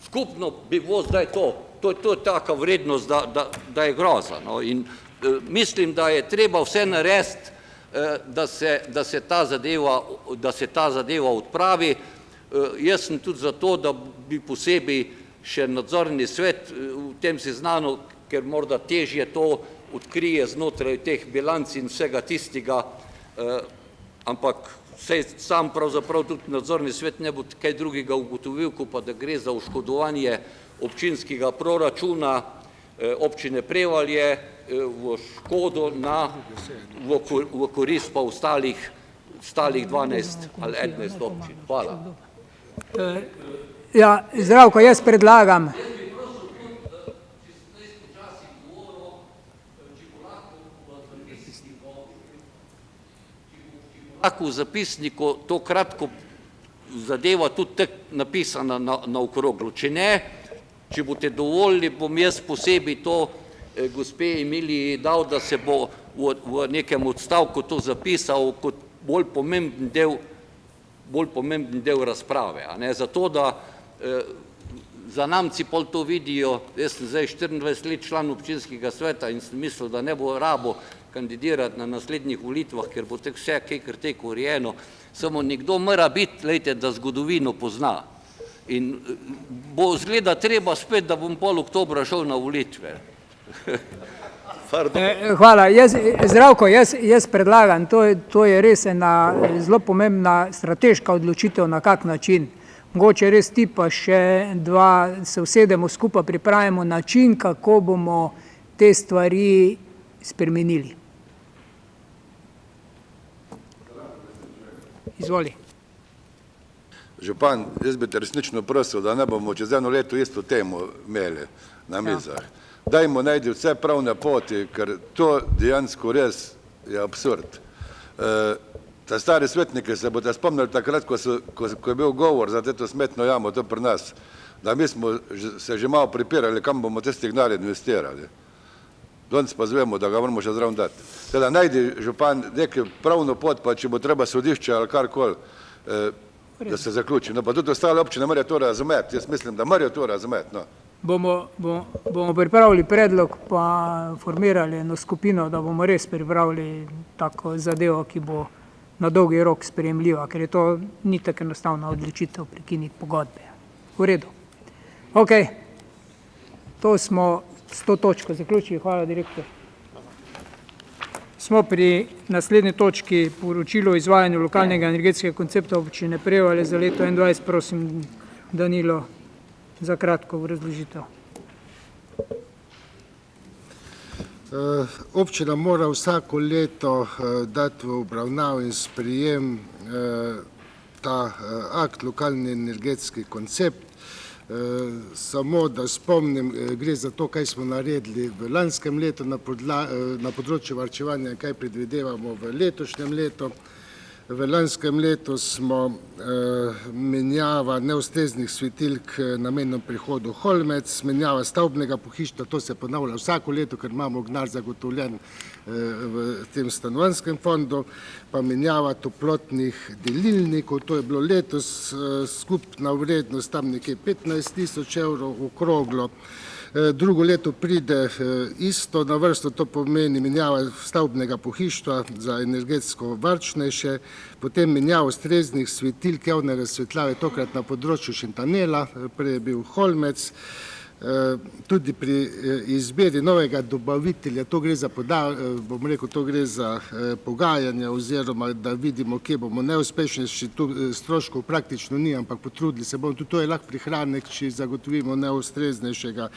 Skupno bi bilo zdaj to je taka vrednost, da je grozno. In mislim, da je treba vse narediti, da se ta zadeva odpravi. Jaz sem tudi za to, da bi posebej še nadzorni svet v tem seznanu, ker morda težje to odkrije znotraj teh bilanc in vsega tistega, ampak saj sam pravzaprav tudi nadzorni svet ne bo kaj drugega ugotovil, ko pa da gre za oškodovanje občinskega proračuna občine Prevalje v škodo v korist pa ostalih 12 ali 11 občin. Hvala. Ja, Zdravko, jaz predlagam. V zapisniku to kratko zadeva tudi tako napisana na okroglo. Če ne, če boste dovolili, bom jaz posebej to gospe Emiliji dal, da se bo v nekem odstavku to zapisal kot bolj pomemben del razprave. Zato, da zanamci pol to vidijo, jaz sem zdaj 24 let član občinskega sveta in sem mislil, da ne bo rabo kandidirati na naslednjih volitvah, ker bo tako vse kaj kar teko urejeno. Samo nekdo mora biti, lejte, da zgodovino pozna. In bo zgleda treba spet, da bom pol oktobra šel na volitve. Hvala. Zdravko, jaz predlagam, to je res ena zelo pomembna strateška odločitev, na kak način. Mogoče res ti pa še dva se usedemo skupaj, pripravimo način, kako bomo te stvari spremenili. Izvoli. Župan, jaz bi te resnično prosil, da ne bomo čez eno leto isto temo imeli na mizah. Dajmo najti vse pravne poti, ker to dejansko res je absurd. Ta stari svetniki se boste spomnili takrat, ko je bil govor za to smetno jamo, to pri nas, da mi smo se že malo pripirali, kam bomo te signale investirali. Danes pa zvemo, da ga moramo še zraven dati. Teda najdi, župan, nekaj pravno pot, pa če bo treba sodišče ali karkoli, da se zaključi. No, pa tudi ostale občine morajo to razumeti. Jaz mislim, da morajo to razumeti. No. Bomo pripravili predlog, pa formirali eno skupino, da bomo res pripravili tako zadevo, ki bo na dolgi rok sprejemljiva, ker je to ni tako enostavna odločitev prekiniti pogodbe. V redu. Ok, to smo s to točko zaključili. Hvala, direktor. Smo pri naslednji točki poročilo o izvajanju lokalnega energetskega koncepta občine Prevalje za leto 2021. Prosim, Danilo, za kratko razložitev. Občina mora vsako leto dati v obravnav in sprejem ta akt, lokalni energetski koncept. Samo da spomnim, gre za to, kaj smo naredili v lanskem letu na področju varčevanja in kaj predvidevamo v letošnjem letu. V lanskem letu smo menjava neustreznih svetilk namenom prehodu Holmec, menjava stavbnega pohištva, to se ponavlja vsako leto, ker imamo gnar zagotovljen v tem stanovanjskem fondu, pa menjava toplotnih delilnikov, to je bilo letos skupna vrednost tam nekje 15.000 evrov okroglo. Drugo leto pride isto na vrsto, to pomeni menjava stavbnega pohištva za energetsko varčnejše, potem menjava ustreznih svetilk javne razsvetljave, tokrat na področju Šentanela, prej je bil Holmec. Tudi pri izbiri novega dobavitelja, to gre za to gre za pogajanja oziroma da vidimo, kje bomo neuspešni, tu stroškov praktično ni, ampak potrudili se bomo, tudi to je lahko prihranek, če zagotovimo neustreznejšega.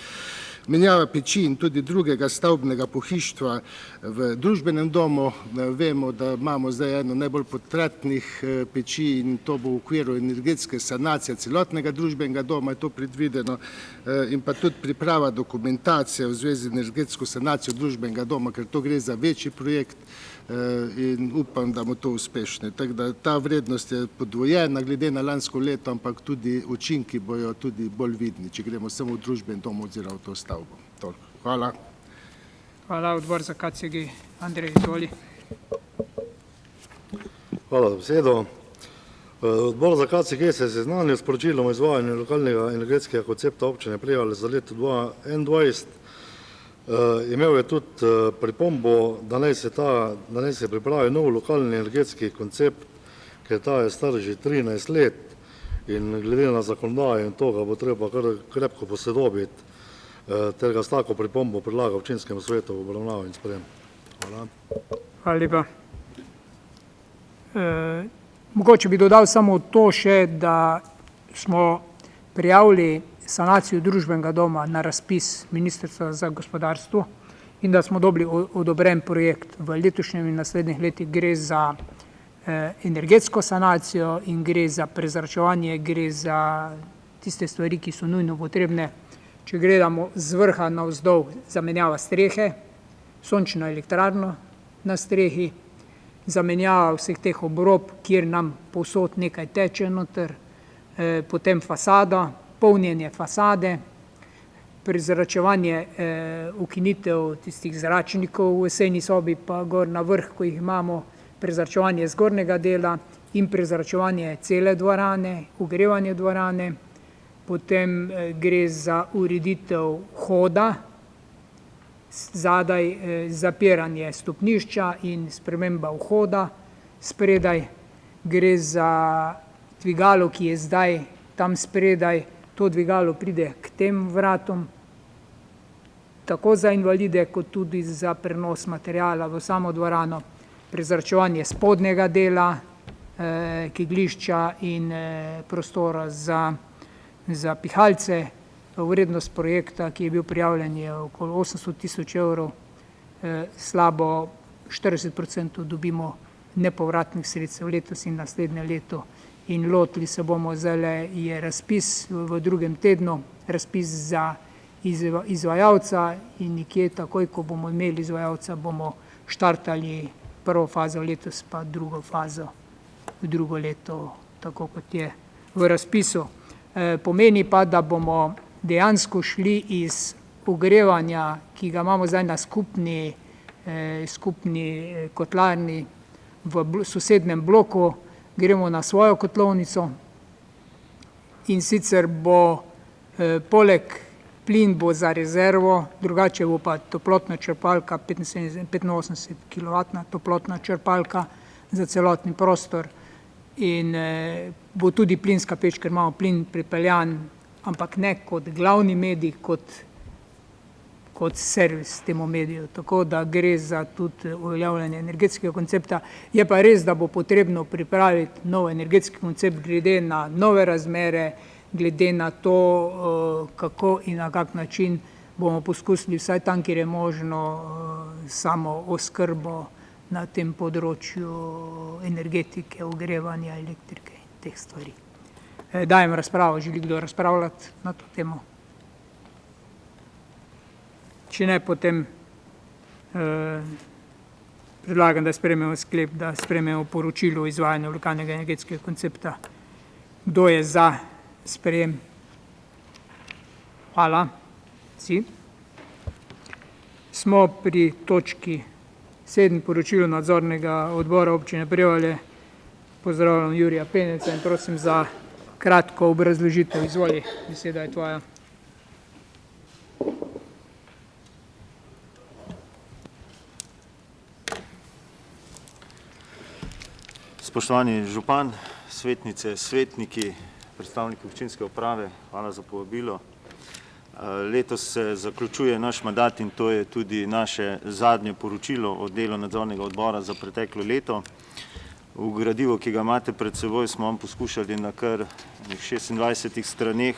Menjava peči in tudi drugega stavbnega pohištva v družbenem domu. Vemo, da imamo zdaj eno najbolj potratnih peči in to bo v okviru energetske sanacije celotnega družbenega doma, je to predvideno, in pa tudi priprava dokumentacije v zvezi z energetsko sanacijo družbenega doma, ker to gre za večji projekt in upam, da bomo to uspešni. Tako da ta vrednost je podvojena glede na lansko leto, ampak tudi učinki bojo tudi bolj vidni, če gremo samo v družben dom oziroma v to stavbo. Hvala. Hvala, odbor za KCG. Andrej, izvoli. Hvala za besedo. Odbor za KCG se je seznanil s poročilom o izvajanju lokalnega energetskega koncepta občine Prevalje za leto 2021. Imel je tudi pripombo, da naj se pripravi nov lokalni energetski koncept, ker ta je star že 13 let in glede na zakonodajo in to ga bo treba kar krepko posodobiti, ter ga s tako pripombo predlaga občinskemu svetu v obravnavo in sprejem. Hvala. Hvala lepa. Mogoče bi dodal samo to še, da smo prijavili sanacijo družbenega doma na razpis Ministrstva za gospodarstvo in da smo dobili odobren projekt v letošnjem in naslednjih letih. Gre za energetsko sanacijo in gre za prezračevanje, gre za tiste stvari, ki so nujno potrebne. Če gledamo z vrha navzdol, zamenjava strehe, sončno elektrarno na strehi, zamenjava vseh teh obrob, kjer nam povsod nekaj teče noter, potem fasada, polnjenje fasade, prezračevanje, ukinitev tistih zračnikov v sejni sobi, pa gor na vrh, ko jih imamo, prezračevanje zgornjega dela in prezračevanje cele dvorane, ogrevanje dvorane. Potem gre za ureditev hoda, zadaj zapiranje stopnišča in sprememba vhoda, spredaj gre za dvigalo, ki je zdaj tam spredaj. To dvigalo pride k tem vratom, tako za invalide, kot tudi za prenos materijala v samo dvorano, prezračevanje spodnjega dela, kegljišča in prostora za pihalce. Vrednost projekta, ki je bil prijavljen, je okoli 800 tisoč evrov, slabo 40% dobimo nepovratnih sredstev letos in naslednje leto. In lotili se bomo, zdaj je razpis v drugem tednu, razpis za izvajalca in nekje takoj, ko bomo imeli izvajalca, bomo štartali prvo fazo letos, pa drugo fazo v drugo leto, tako kot je v razpisu. Pomeni pa, da bomo dejansko šli iz ogrevanja, ki ga imamo zdaj na skupni kotlarni v sosednjem bloku, gremo na svojo kotlovnico in sicer bo poleg plin bo za rezervo, drugače bo pa toplotna črpalka, 85 kW toplotna črpalka za celotni prostor in bo tudi plinska peč, ker imamo plin pripeljan, ampak ne kot glavni medij, kot servis temu mediju, tako da gre za tudi uveljavljanje energetskega koncepta. Je pa res, da bo potrebno pripraviti nov energetski koncept glede na nove razmere, glede na to, kako in na kak način bomo poskusili vsaj tam, kjer je možno, samo oskrbo na tem področju energetike, ogrevanja, elektrike in teh stvari. Dajem razpravo, želi kdo razpravljati na to temo? Če ne, potem predlagam, da sprejmemo sklep, da sprejmemo poročilo o izvajanju lokalnega energetskega koncepta. Kdo je za sprejem? Hvala. Vsi. Smo pri točki 7, poročilo nadzornega odbora občine Prevalje. Pozdravljam Jurija Peneca in prosim za kratko obrazložitev. Izvoli, beseda je tvoja. Spoštovani župan, svetnice, svetniki, predstavniki občinske uprave, hvala za povabilo. Letos se zaključuje naš mandat in to je tudi naše zadnje poročilo o delu nadzornega odbora za preteklo leto. V gradivu, ki ga imate pred seboj, smo vam poskušali na kar 26 straneh,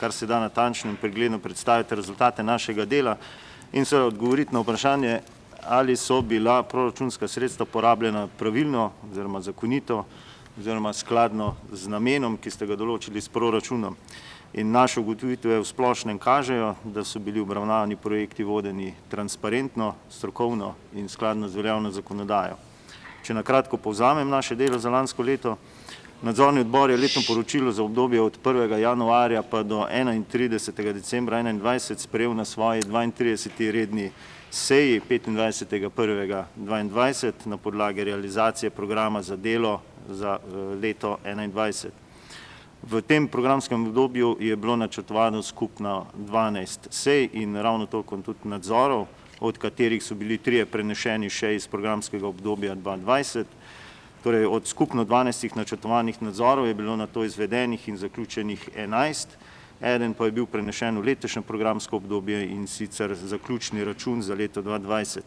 kar se da natančno in pregledno predstaviti rezultate našega dela in se odgovoriti na vprašanje, ali so bila proračunska sredstva porabljena pravilno oziroma zakonito oziroma skladno z namenom, ki ste ga določili s proračunom. In naše ugotovitve v splošnem kažejo, da so bili obravnavani projekti vodeni transparentno, strokovno in skladno z veljavno zakonodajo. Če na kratko povzamem naše delo za lansko leto, nadzorni odbor je letno poročilo za obdobje od 1. januarja pa do 31. decembra 2021 sprejel na svoji 32. redni seji 25.1.2022 na podlagi realizacije programa za delo za leto 2021. V tem programskem obdobju je bilo načrtovano skupno 12 sej in ravno toliko tudi nadzorov, od katerih so bili 3 prenešeni še iz programskega obdobja 2020. Torej od skupno 12 načrtovanih nadzorov je bilo na to izvedenih in zaključenih 11, eden pa je bil prenešen v letošnje programsko obdobje in sicer zaključni račun za leto 2020.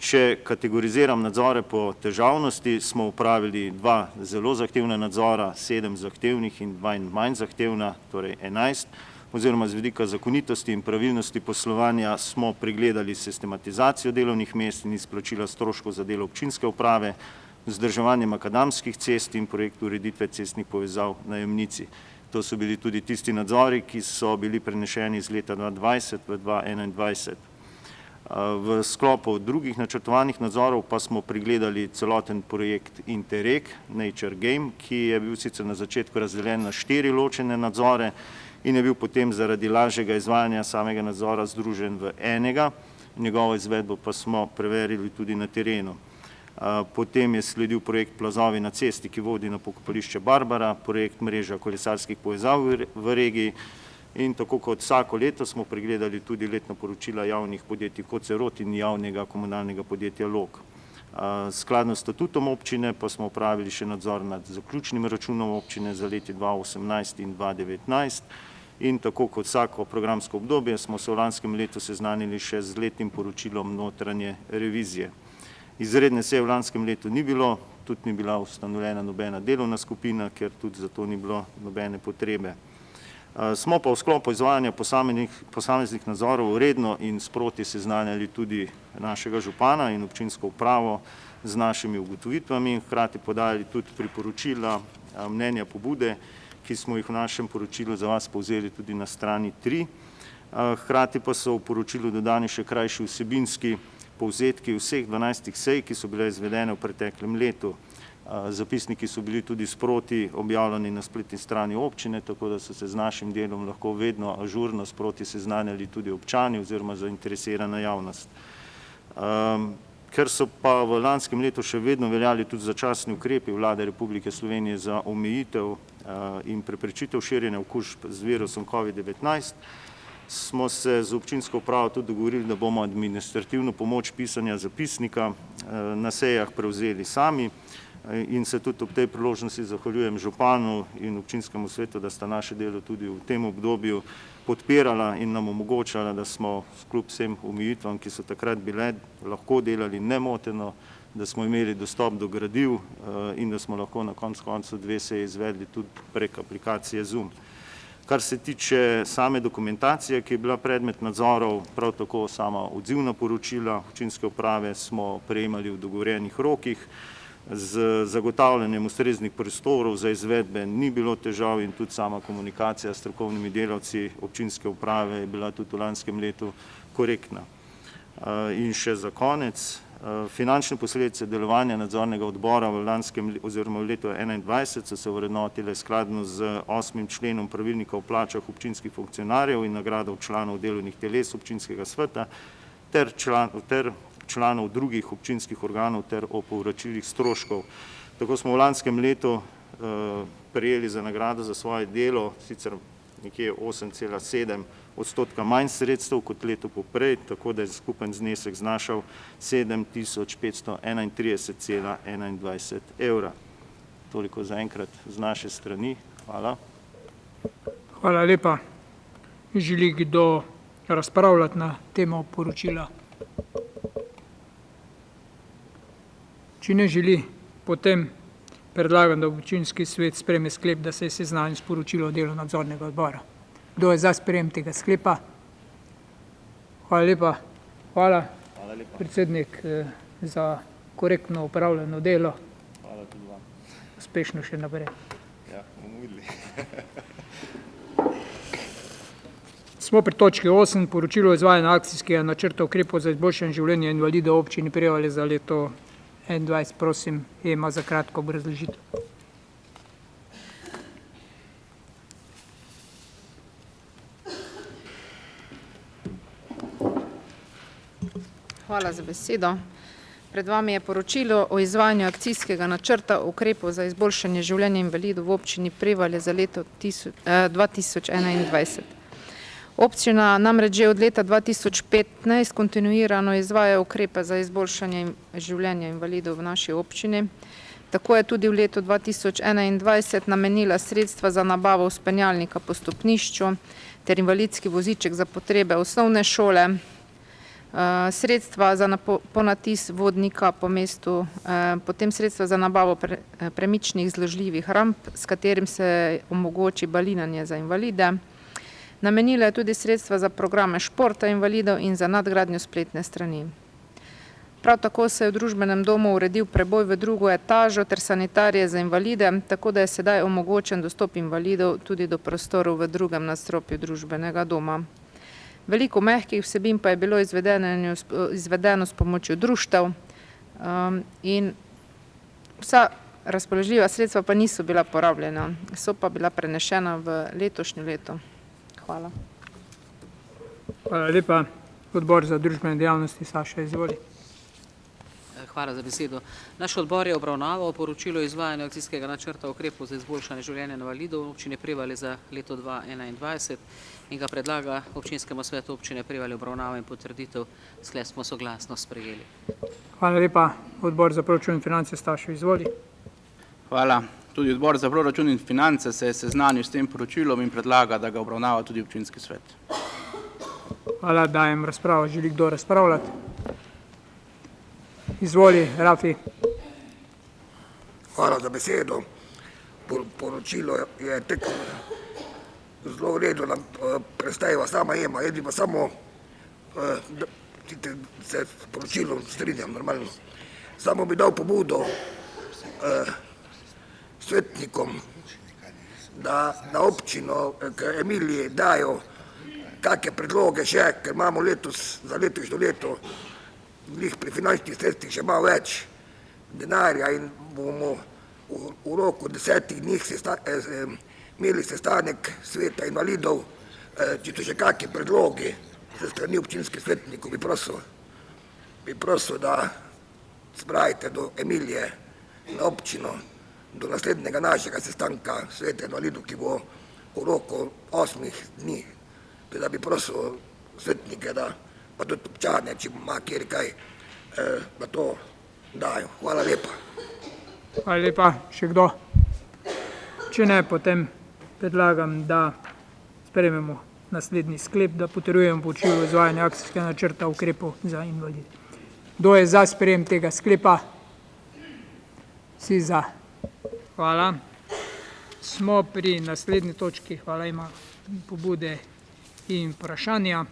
Če kategoriziram nadzore po težavnosti, smo upravili 2 zelo zahtevna nadzora, 7 zahtevnih in 2 manj zahtevna, torej 11, oziroma z vidika zakonitosti in pravilnosti poslovanja smo pregledali sistematizacijo delovnih mest in izplačila stroškov za delo občinske uprave, vzdrževanje makadamskih cest in projekt ureditve cestnih povezav na Jemnici. To so bili tudi tisti nadzori, ki so bili prenešeni iz leta 2020 v 2021. V sklopu drugih načrtovanih nadzorov pa smo pregledali celoten projekt Interreg, Nature Game, ki je bil sicer na začetku razdeljen na 4 ločene nadzore in je bil potem zaradi lažjega izvajanja samega nadzora združen v enega. Njegovo izvedbo pa smo preverili tudi na terenu. Potem je sledil projekt Plazovi na cesti, ki vodi na pokopališče Barbara, projekt mreža kolesarskih povezav v regiji in tako kot vsako leto smo pregledali tudi letno poročila javnih podjetij Kocerot in javnega komunalnega podjetja Log. Skladno s statutom občine pa smo opravili še nadzor nad zaključnim računom občine za leti 2018 in 2019 in tako kot vsako programsko obdobje smo se v lanskem letu seznanili še z letnim poročilom notranje revizije. Izredne seje v lanskem letu ni bilo, tudi ni bila ustanovljena nobena delovna skupina, ker tudi za to ni bilo nobene potrebe. Smo pa v sklopu izvajanja posameznih nadzorov redno in sproti seznanjali tudi našega župana in občinsko upravo z našimi ugotovitvami in hkrati podajali tudi priporočila, mnenja, pobude, ki smo jih v našem poročilu za vas povzeli tudi na strani 3. Hkrati pa so v poročilu dodani še krajši vsebinski povzetki vseh 12 sej, ki so bile izvedene v preteklem letu. Zapisniki so bili tudi sproti objavljeni na spletni strani občine, tako da so se z našim delom lahko vedno ažurno sproti seznanjali tudi občani oziroma zainteresirana javnost. Ker so pa v lanskem letu še vedno veljali tudi začasni ukrepi Vlade Republike Slovenije za omejitev in preprečitev širjenja okužb z virusom COVID-19, smo se z občinsko upravo tudi dogovorili, da bomo administrativno pomoč pisanja zapisnika na sejah prevzeli sami in se tudi ob tej priložnosti zahvaljujem županu in občinskemu svetu, da sta naše delo tudi v tem obdobju podpirala in nam omogočala, da smo kljub vsem omejitvam, ki so takrat bile, lahko delali nemoteno, da smo imeli dostop do gradiv in da smo lahko na koncu 2 seje izvedli tudi prek aplikacije Zoom. Kar se tiče same dokumentacije, ki je bila predmet nadzorov, prav tako sama odzivna poročila občinske uprave smo prejemali v dogovorjenih rokih. Z zagotavljanjem ustreznih prostorov za izvedbe ni bilo težav in tudi sama komunikacija s strokovnimi delavci občinske uprave je bila tudi v lanskem letu korektna. In še za konec, finančne posledice delovanja nadzornega odbora v lanskem oziroma v letu 2021 so se vrednotile skladno z 8. členom pravilnika o plačah občinskih funkcionarjev in nagradov članov delovnih teles občinskega sveta ter članov drugih občinskih organov ter o povračilih stroškov. Tako smo v lanskem letu prejeli za nagrado za svoje delo sicer nekje 8,7% manj sredstev kot leto poprej, tako da je skupen znesek znašal 7531,21 evra. Toliko zaenkrat z naše strani. Hvala. Hvala lepa. Želi kdo razpravljati na temo poročila? Če ne želi, potem predlagam, da občinski svet sprejme sklep, da se je seznanil s poročilom o delu nadzornega odbora. Kdo je za sprejem tega sklepa? Hvala lepa. Hvala, predsednik, za korektno upravljeno delo. Hvala tudi vam. Uspešno še naprej. Ja, bomo videli. Smo pri točki 8, poročilo o izvajanju akcijskega načrta ukrepov za izboljšanje življenja invalidov občini Prevalje za leto 2021. Prosim, Ema za kratko obrazložitev. Hvala za besedo. Pred vami je poročilo o izvajanju akcijskega načrta ukrepov za izboljšanje življenja invalidov v občini Prevalje za leto 2021. Občina namreč že od leta 2015 kontinuirano izvaja ukrepe za izboljšanje življenja invalidov v naši občini. Tako je tudi v letu 2021 namenila sredstva za nabavo vzpenjalnika po stopnišču ter invalidski voziček za potrebe osnovne šole. sredstva za ponatis vodnika po mestu, potem sredstva za nabavo premičnih zložljivih ramp, s katerim se omogoči balinanje za invalide. Namenila je tudi sredstva za programe športa invalidov in za nadgradnjo spletne strani. Prav tako se je v družbenem domu uredil preboj v drugo etažo ter sanitarije za invalide, tako da je sedaj omogočen dostop invalidov tudi do prostorov v drugem nadstropju družbenega doma. Veliko mehkih vsebin pa je bilo izvedeno s pomočjo društev in vsa razpoložljiva sredstva pa niso bila porabljena, so pa bila prenešena v letošnje leto. Hvala. Hvala lepa. Odbor za družbene dejavnosti, Saša, izvoli. Hvala za besedo. Naš odbor je obravnaval poročilo o izvajanju akcijskega načrta ukrepov za izboljšanje življenja invalidov občine Prevalje za leto 2021 in ga predlaga občinskemu svetu občine Prevalje obravnavo in potrditev. Sklep smo soglasno sprejeli. Hvala lepa. Odbor za proračun in finance, Stašo, izvoli. Hvala. Tudi odbor za proračun in finance se je seznanil s tem poročilom in predlaga, da ga obravnava tudi občinski svet. Hvala, dajem razpravo. Želi kdo razpravljati? Izvoli, Rafi. Hvala za besedo. Poročilo je tako zelo v redu, nam predstavlja sama Ema. Jaz bi pa samo, se s poročilom strinjam normalno, samo bi dal pobudo svetnikom, da na občino k Emiliji dajo kakšne predloge še, ker imamo letos, za letošnjo leto, pri finančnih sredstvih še malo več denarja in bomo v roku 10 dni imeli sestanek sveta invalidov, če so še kakšni predlogi se strani občinskih svetnikov, bi prosil, da spravite do Emilije na občino, do naslednjega našega sestanka sveta invalidov, ki bo v roku 8 dni, da bi prosil svetnike, da pa tudi občane, če ima kjer kaj, da to dajo. Hvala lepa. Hvala lepa. Še kdo? Če ne, potem predlagam, da sprejmemo naslednji sklep, da potrjujemo poročilo o izvajanju akcijskega načrta ukrepov za invalide. Kdo je za sprejem tega sklepa? Vsi za. Hvala. Smo pri naslednji točki. Hvala, ima pobude in vprašanja.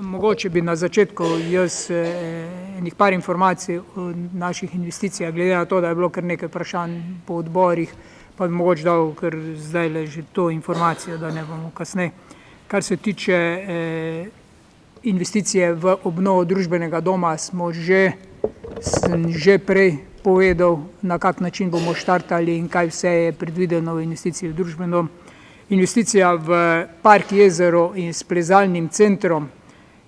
Mogoče bi na začetku jaz enih par informacij o naših investicijah, glede na to, da je bilo kar nekaj vprašanj po odborih, pa bi mogoče dal kar zdajle že to informacijo, da ne bomo kasneje. Kar se tiče investicije v obnovo družbenega doma, sem že prej povedal, na kak način bomo štartali in kaj vse je predvideno v investiciji v družbeni dom. Investicija v Park Jezero in s plezalnim centrom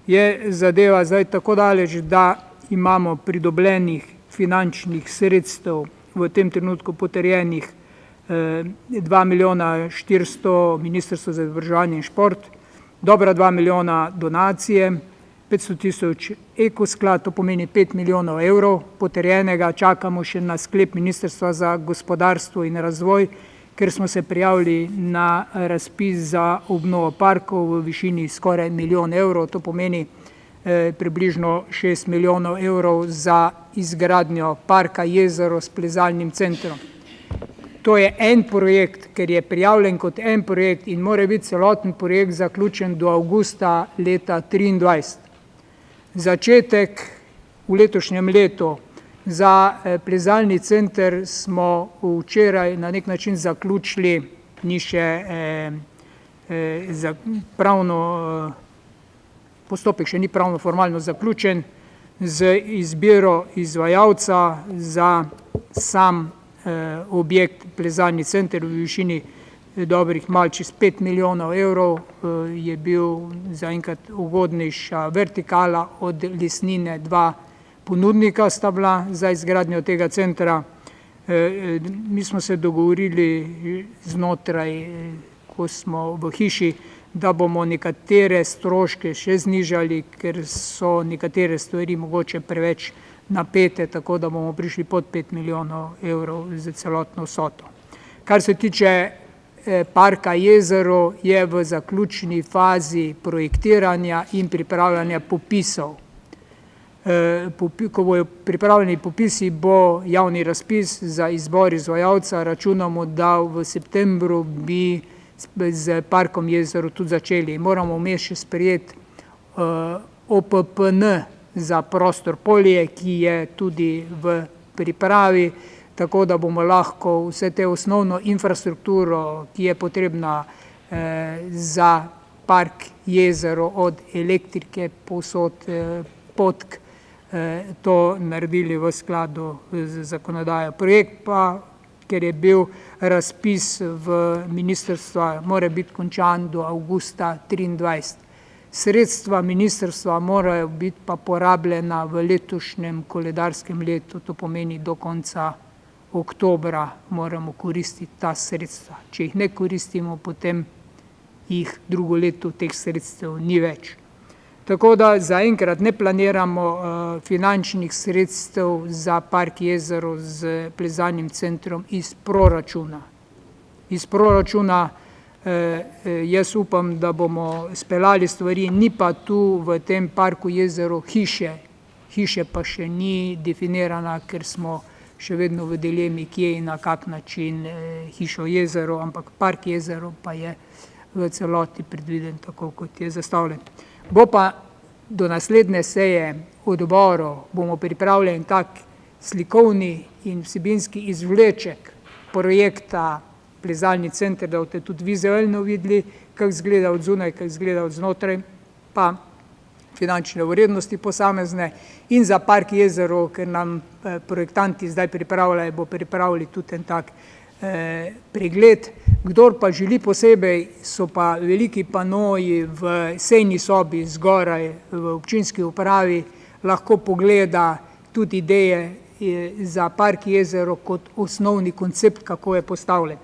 je zadeva zdaj tako daleč, da imamo pridobljenih finančnih sredstev v tem trenutku potrjenih 2 milijona 400 Ministrstvo za izobraževanje in šport, dobra 2 milijona donacije, 500 tisoč ekosklad, to pomeni 5 milijonov evrov potrjenega, čakamo še na sklep Ministrstva za gospodarstvo in razvoj, ker smo se prijavili na razpis za obnovo parkov v višini skoraj 1 milijon evrov, to pomeni približno 6 milijonov evrov za izgradnjo Parka Jezero s plezalnim centrom. To je en projekt, ker je prijavljen kot en projekt in mora biti celoten projekt zaključen do avgusta leta 2023. Začetek v letošnjem letu za plezalni center smo včeraj na nek način zaključili, ni še postopek še ni pravno formalno zaključen, z izbiro izvajalca za sam objekt plezalni center v višini dobrih malo čez 5 milijonov evrov, je bil zaenkrat ugodnejša vertikala od Lesnine, 2 ponudnika sta bila za izgradnjo tega centra. Mi smo se dogovorili znotraj, ko smo v hiši, da bomo nekatere stroške še znižali, ker so nekatere stvari mogoče preveč napete, tako da bomo prišli pod 5 milijonov evrov za celotno vsoto. Kar se tiče parka Jezero je v zaključni fazi projektiranja in pripravljanja popisov. Ko bojo pripravljeni popisi, bo javni razpis za izbor izvajalca. Računamo, da v septembru bi z parkom Jezero tudi začeli. Moramo vmes še sprejeti OPPN za prostor polje, ki je tudi v pripravi, tako da bomo lahko vse te osnovno infrastrukturo, ki je potrebna za park Jezero, od elektrike, povsod potk, to naredili v skladu z zakonodajo. Projekt pa, ker je bil razpis v ministrstva, mora biti končan do avgusta 2023. Sredstva ministrstva morajo biti pa porabljena v letošnjem koledarskem letu, to pomeni do konca oktobra moramo koristiti ta sredstva. Če jih ne koristimo, potem jih drugo leto teh sredstev ni več. Tako da zaenkrat ne planiramo finančnih sredstev za park Jezero z plezalnim centrom iz proračuna. Iz proračuna jaz upam, da bomo speljali stvari, ni pa tu v tem parku Jezero hiše. Hiše pa še ni definirana, ker smo še vedno v dilemi, kje in na kak način hišo Jezero, ampak park Jezero pa je v celoti predviden tako, kot je zastavljen. Bo pa do naslednje seje odborov bomo pripravljeni tak slikovni in vsebinski izvleček projekta plezalni center, da boste tudi vizualno videli, kako izgleda od zunaj, kako izgleda od znotraj, pa finančne vrednosti posamezne. In za park Jezero, ker nam projektanti zdaj pripravljajo, bo pripravili tudi en tak pregled. Kdor pa želi posebej, so pa veliki panoji v sejni sobi zgoraj v občinski upravi, lahko pogleda tudi ideje za park Jezero kot osnovni koncept, kako je postavljen.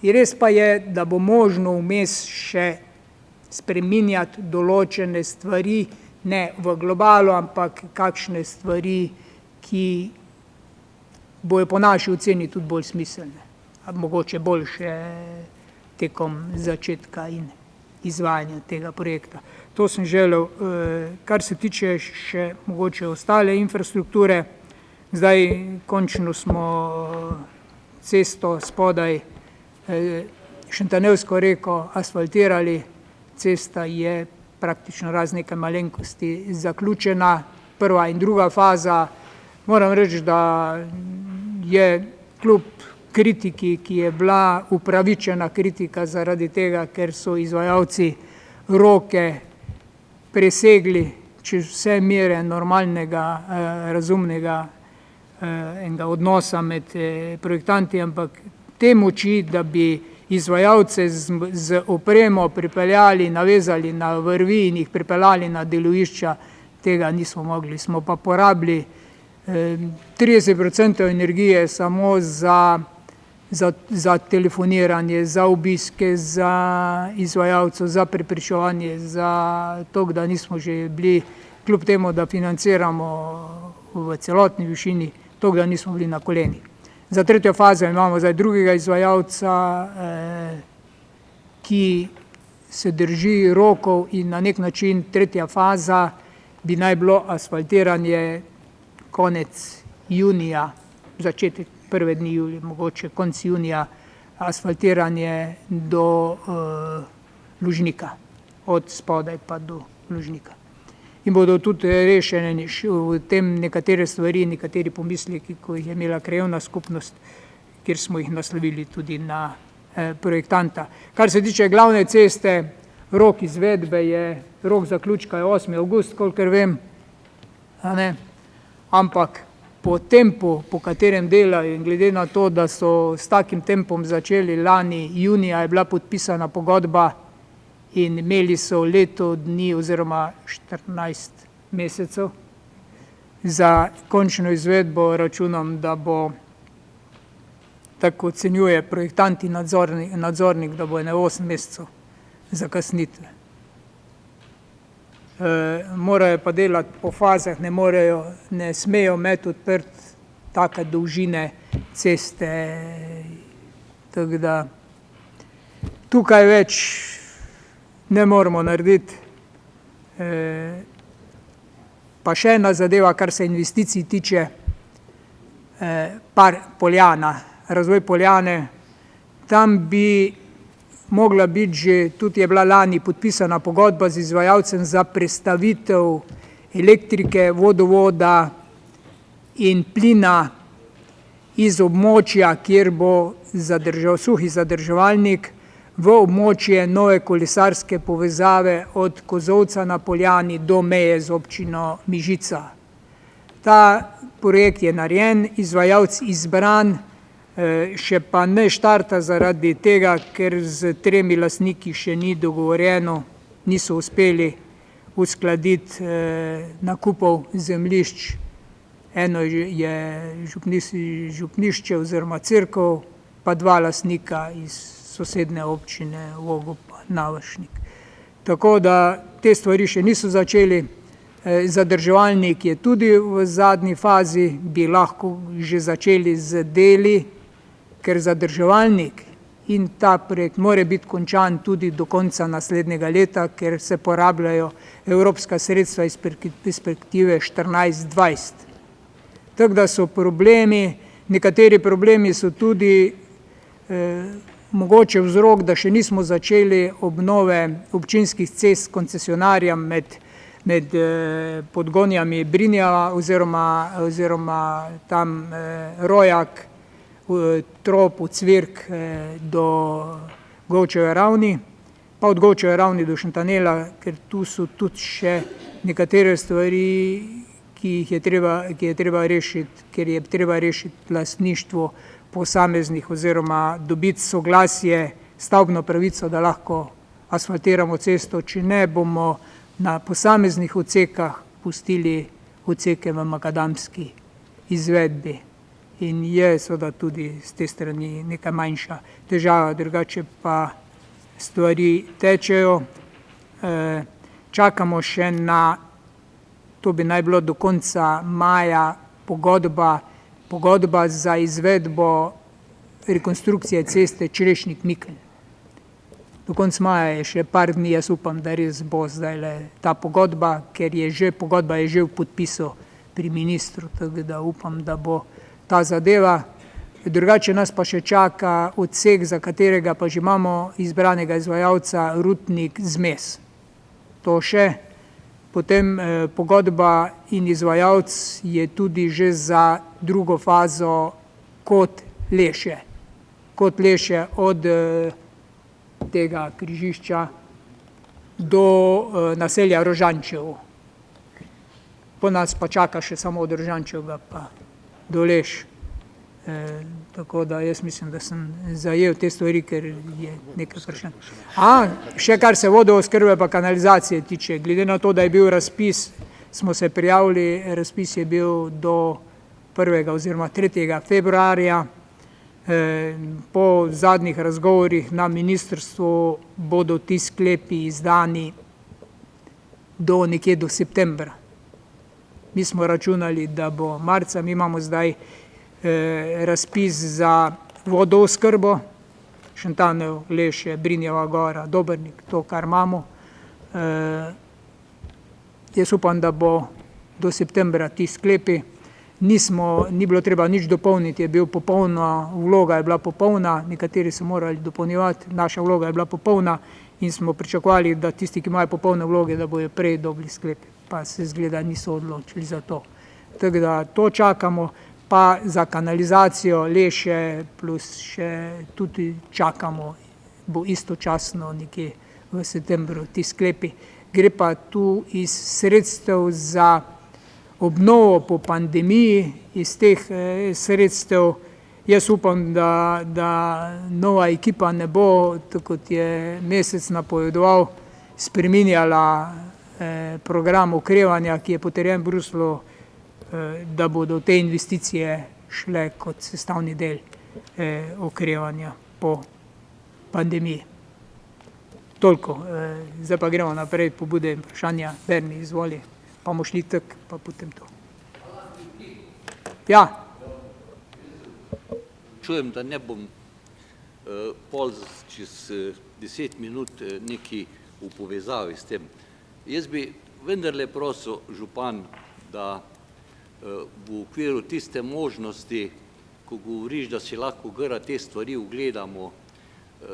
Res pa je, da bo možno vmes še spreminjati določene stvari, ne v globalu, ampak kakšne stvari, ki bojo po naši oceni tudi bolj smiselne, mogoče boljše tekom začetka in izvajanja tega projekta. To sem želel. Kar se tiče še mogoče ostale infrastrukture, zdaj končno smo cesto spodaj Šentanevsko reko asfaltirali, cesta je praktično raz nekaj malenkosti zaključena, prva in druga faza. Moram reči, da je kljub kritiki, ki je bila upravičena kritika zaradi tega, ker so izvajalci roke presegli čez vse mere normalnega, razumnega enega odnosa med projektanti, ampak te moči, da bi izvajalce z opremo pripeljali, navezali na vrvi in jih pripeljali na delovišča, tega nismo mogli. Smo pa porabili 30% energije samo za telefoniranje, za obiske, za izvajalcev, za prepričevanje, za to, da nismo že bili, kljub temu, da financiramo v celotni višini, to, da nismo bili na koleni. Za tretjo fazo imamo zdaj drugega izvajalca, ki se drži rokov in na nek način tretja faza bi naj bilo asfaltiranje konec junija, začetek prve dni julija, mogoče konc junija, asfaltiranje do Lužnika, od spodaj pa do Lužnika. In bodo tudi rešene v tem nekatere stvari, nekateri pomisleki, ko jih je imela krajevna skupnost, kjer smo jih naslovili tudi na projektanta. Kar se tiče glavne ceste, rok izvedbe je, rok zaključka je 8. avgust, kolikor vem, ampak po tempu, po katerem delajo in glede na to, da so s takim tempom začeli lani junija, je bila podpisana pogodba in imeli so leto dni oziroma 14 mesecev. Za končno izvedbo računam, da bo, tako ocenjuje projektant in nadzornik, da bo 8 mesecev zakasnitve. Morajo pa delati po fazah, ne smejo imeti odprt take dolžine ceste, tako da tukaj več ne moramo narediti. Pa še ena zadeva, kar se investicij tiče, Poljana, razvoj Poljane, tam bi mogla biti že, tudi je bila lani podpisana pogodba z izvajalcem za prestavitev elektrike, vodovoda in plina iz območja, kjer bo suhi zadrževalnik, v območje nove kolesarske povezave od Kozolca na Poljani do meje z občino Mižica. Ta projekt je narejen, izvajalec izbran, še pa ne štarta zaradi tega, ker z 3 lastniki še ni dogovorjeno, niso uspeli uskladiti nakupov zemljišč. Eno je župnišče oziroma cerkev, pa 2 lastnika iz sosedne občine Vogel pa Navršnik. Tako da te stvari še niso začeli. Zadrževalnik je tudi v zadnji fazi, bi lahko že začeli z deli, ker zadrževalnik in ta projekt mora biti končan tudi do konca naslednjega leta, ker se porabljajo evropska sredstva iz perspektive 14-20. Tako da so problemi, nekateri problemi so tudi mogoče vzrok, da še nismo začeli obnove občinskih cest koncesionarjem med Podgonjami Brinjava oziroma tam Rojak, Trop, Cvirk do Govčeve ravni, pa od Govčeve ravni do Šantanela, ker tu so tudi še nekatere stvari, ki je treba rešiti, ker je treba rešiti lastništvo posameznih oziroma dobiti soglasje, stavbno pravico, da lahko asfaltiramo cesto, če ne bomo na posameznih odsekah pustili odseke v makadamski izvedbi. In je seveda tudi z te strani neka manjša težava, drugače pa stvari tečejo. Čakamo še na, to bi naj bilo do konca maja, pogodba za izvedbo rekonstrukcije ceste Črešnik-Mikelj. Do konca maja je še par dni, jaz upam, da res bo zdajle ta pogodba, ker pogodba je že v podpisu pri ministru, tako da upam, da bo ta zadeva. Drugače nas pa še čaka odsek, za katerega pa že imamo izbranega izvajalca, Rudnik Zmes. To še. Potem pogodba in izvajalec je tudi že za drugo fazo Kot Lešje. Kot Lešje od tega križišča do naselja Rožančevo. Po nas pa čaka še samo od Rožančevega pa do Leš. Tako da jaz mislim, da sem zajel te stvari, ker je nekaj vprašanj. Še kar se vodooskrbe pa kanalizacije tiče, glede na to, da je bil razpis, smo se prijavili, razpis je bil do 1. oziroma 3. februarja. Po zadnjih razgovorih na ministrstvu bodo ti sklepi izdani nekje do septembra. Mi smo računali, da bo marca, mi imamo zdaj razpis za vodooskrbo, Šantanel, Lešje, Brinjeva gora, Dobrnik, to, kar imamo. Jaz upam, da bo do septembra ti sklepi. Ni bilo treba nič dopolniti, je bil popolna, vloga je bila popolna, nekateri so morali dopolnjevati, naša vloga je bila popolna in smo pričakovali, da tisti, ki imajo popolne vloge, da bojo prej dobili sklepe, pa se zgleda niso odločili za to. Tako da to čakamo, pa za kanalizacijo Lešje plus še tudi čakamo, bo istočasno nekje v septembru ti sklepi. Gre pa tu iz sredstev za obnovo po pandemiji, iz teh sredstev. Jaz upam, da nova ekipa ne bo, tako kot je Mesec napovedoval, spreminjala program okrevanja, ki je potrjen v Bruslu, da bodo te investicije šle kot sestavni del okrevanja po pandemiji. Toliko. Zdaj pa gremo naprej, pobude in vprašanja. Berni, izvoli. Pa bomo šli tak, pa potem to. Ja. Čujem, da ne bom pol čez 10 minut nekaj v povezavi s tem. Jaz bi vendarle prosil, župan, da v okviru tiste možnosti, ko govoriš, da si lahko gara te stvari ugledamo,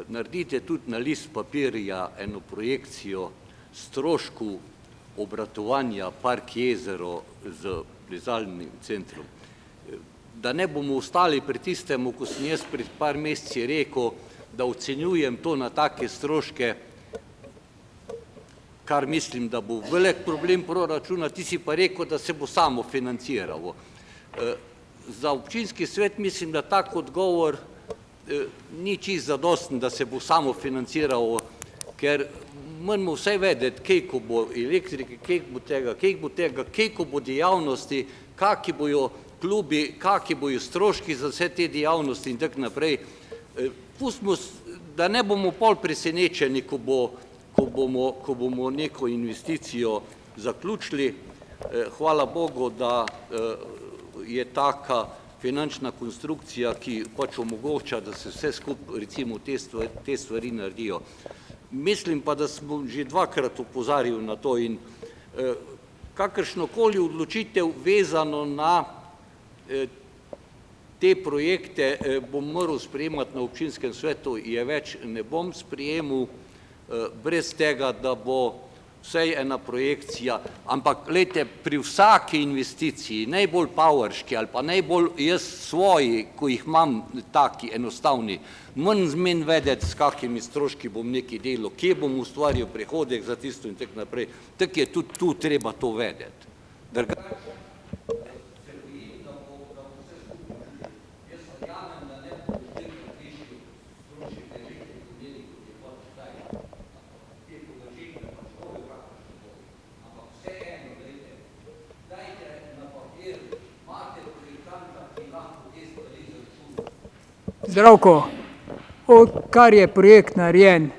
naredite tudi na list papirja eno projekcijo strošku obratovanja Park Jezero z plezalnim centrom. Da ne bomo ostali pri tistemu, ko sem jaz pred par meseci rekel, da ocenjujem to na take stroške, kar mislim, da bo velik problem proračuna, ti si pa rekel, da se bo samo financiralo. Za občinski svet mislim, da tak odgovor ni čisto zadosten, da se bo samo financiralo, ker moramo vsaj vedeti, koliko bo elektrike, koliko bo tega, koliko bo dejavnosti, kakšni bojo klubi, kakšni bojo stroški za vse te dejavnosti in tako naprej. Pustimo, da ne bomo pol presenečeni, ko bomo neko investicijo zaključili. Hvala Bogu, da je taka finančna konstrukcija, ki pač omogoča, da se vse skupaj recimo te stvari naredijo. Mislim pa, da smo že dvakrat opozarjali na to in kakršnokoli odločitev vezano na te projekte bom moral sprejemati na občinskem svetu, je več ne bom sprejemal brez tega, da bo vsej ena projekcija, ampak glejte, pri vsaki investiciji, najbolj powerški ali pa najbolj jaz svoji, ko jih imam taki enostavni, manj zmen vedeti, s kakimi stroški bom nekaj delal, kje bom ustvaril prihodek za tisto in tako naprej, tako je tudi tu treba to vedeti. Zdravko, kar je projekt narejen,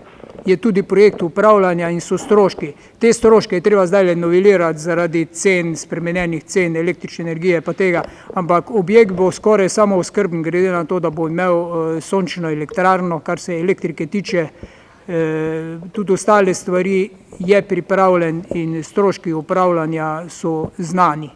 je tudi projekt upravljanja in so stroški. Te stroške je treba zdaj novelirati zaradi cen, spremenjenih cen električne energije pa tega, ampak objekt bo skoraj samooskrben, glede na to, da bo imel sončno elektrarno, kar se elektrike tiče, tudi ostale stvari je pripravljen in stroški upravljanja so znani.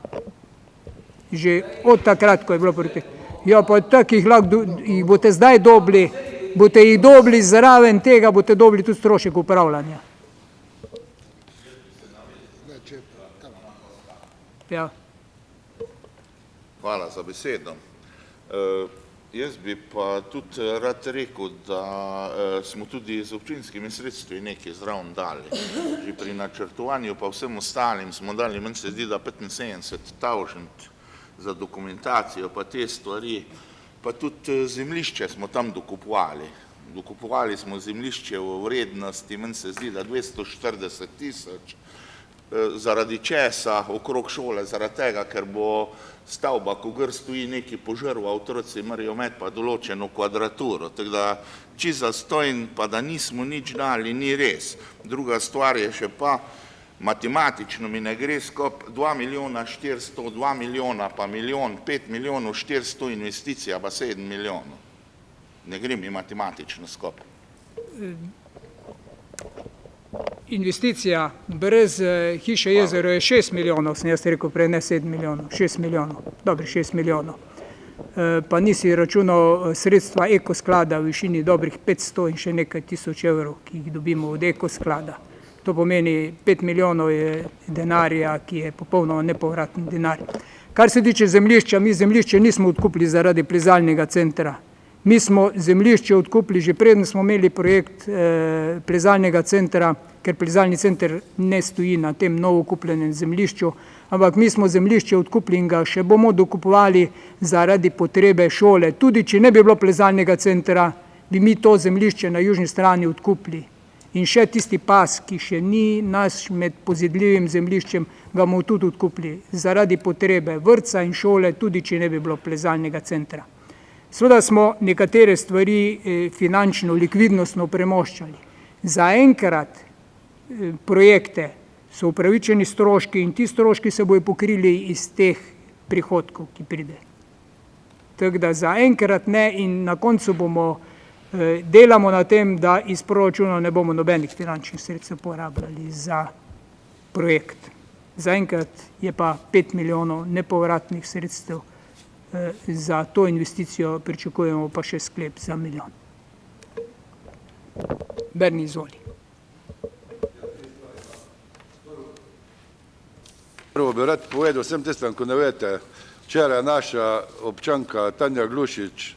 Že od takrat, ko je bilo projekt. Ja, pa takih lahko jih boste zdaj dobili, boste jih dobili zraven tega, boste dobili tudi strošek upravljanja. Ja. Hvala za besedo. Jaz bi pa tudi rad rekel, da smo tudi z občinskimi sredstvi nekaj zraven dali. Že pri načrtovanju pa vsem ostalim smo dali, meni se zdi, da 75,000 za dokumentacijo, pa te stvari, pa tudi zemljišče smo tam dokupovali. Dokupovali smo zemljišče v vrednosti, meni se zdi, da 240,000, zaradi česa okrog šole, zaradi tega, ker bo stavba, ko gor stoji neki požrva, otroci morajo imeti pa določeno kvadraturo, tako da čisto zastojn, pa da nismo nič dali, ni res. Druga stvar je še pa, matematično mi ne gre skop 2 milijona 400, 2 milijona pa milijon, 5 milijonov 400 investicija pa 7 milijonov. Ne gre mi matematično skop. Investicija brez hiše Jezero je 6 milijonov, sem jaz rekel prej, ne 7 milijonov, 6 milijonov, dobri 6 milijonov. Pa nisi računal sredstva ekosklada v višini dobrih 500 in še nekaj tisoč evrov, ki jih dobimo od ekosklada. To pomeni 5 milijonov je denarja, ki je popolnoma nepovratni denar. Kar se tiče zemljišča, mi zemljišče nismo odkupili zaradi plezalnega centra. Mi smo zemljišče odkupili že preden smo imeli projekt plezalnega centra, ker plezalni center ne stoji na tem novo kupljenem zemljišču, ampak mi smo zemljišče odkupili in ga še bomo dokupovali zaradi potrebe šole. Tudi če ne bi bilo plezalnega centra, bi mi to zemljišče na južni strani odkupili. In še tisti pas, ki še ni naš med pozidljivim zemljiščem, ga bomo tudi odkupili zaradi potrebe vrtca in šole, tudi če ne bi bilo plezalnega centra. Seveda smo nekatere stvari finančno, likvidnostno premoščali. Zaenkrat projekte so upravičeni stroški in ti stroški se bojo pokrili iz teh prihodkov, ki pride. Tako da zaenkrat ne in na koncu bomo Delamo na tem, da iz proračuna ne bomo nobenih finančnih sredstev porabljali za projekt. Zaenkrat je pa 5 milijonov nepovratnih sredstev za to investicijo, pričakujemo pa še sklep za milijon. Berni, izvoli. Prvo bi rad povedal vsem tistem, ko ne veste, včeraj naša občanka Tanja Glušič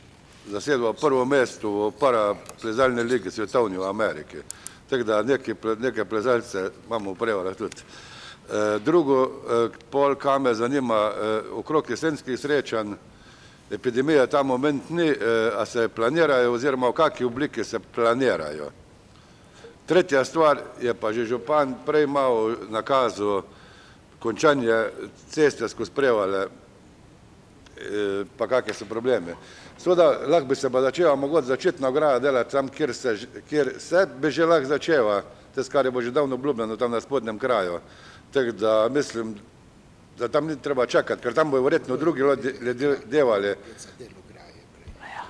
zasedla prvo mesto v paraplezalni ligi svetovni v Ameriki. Tako da neke plezalce imamo v Prevaljah tudi. Drugo, pol, kaj me zanima, okrog jesenskih srečanj, epidemija ta moment ni, a se planirajo oziroma v kakšni obliki se planirajo. Tretja stvar je pa že župan prej malo nakazal končanje ceste skozi Prevalje, pa kakšne so problemi. Seveda, lahko bi se pa začela mogoče začetna ograja delati tam, kjer se bi že lahko začela, tisto, kar je bo že davno obljubljeno tam na spodnjem kraju. Tako da mislim, da tam ni treba čakati, ker tam bojo verjetno drugi ljudje delali.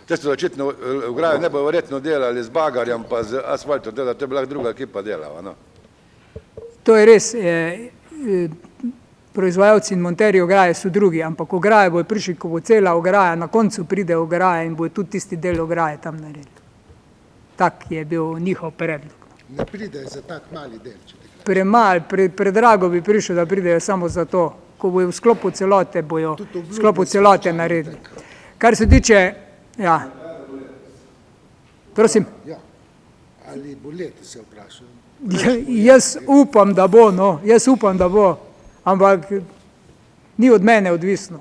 Tisto začetno ograjo ne bojo verjetno delali z bagarjem pa z asfaltom, to bi lahko druga ekipa delala. To je res. Proizvajalci in monterji ograje so drugi, ampak ograje bojo prišli, ko bo cela ograja, na koncu pride ograja in bojo tudi tisti del ograje tam naredili. Tak je bil njihov predlog. Ne pride za tak mali del. Premal, predrago bi prišel, da pridejo samo za to. Ko bojo v sklopu celote, bojo v sklopu celote naredili. Kar se tiče, ja. Prosim. Ja, ali bo leto se vprašal? Jaz upam, da bo, no, jaz upam, da bo, ampak ni od mene odvisno.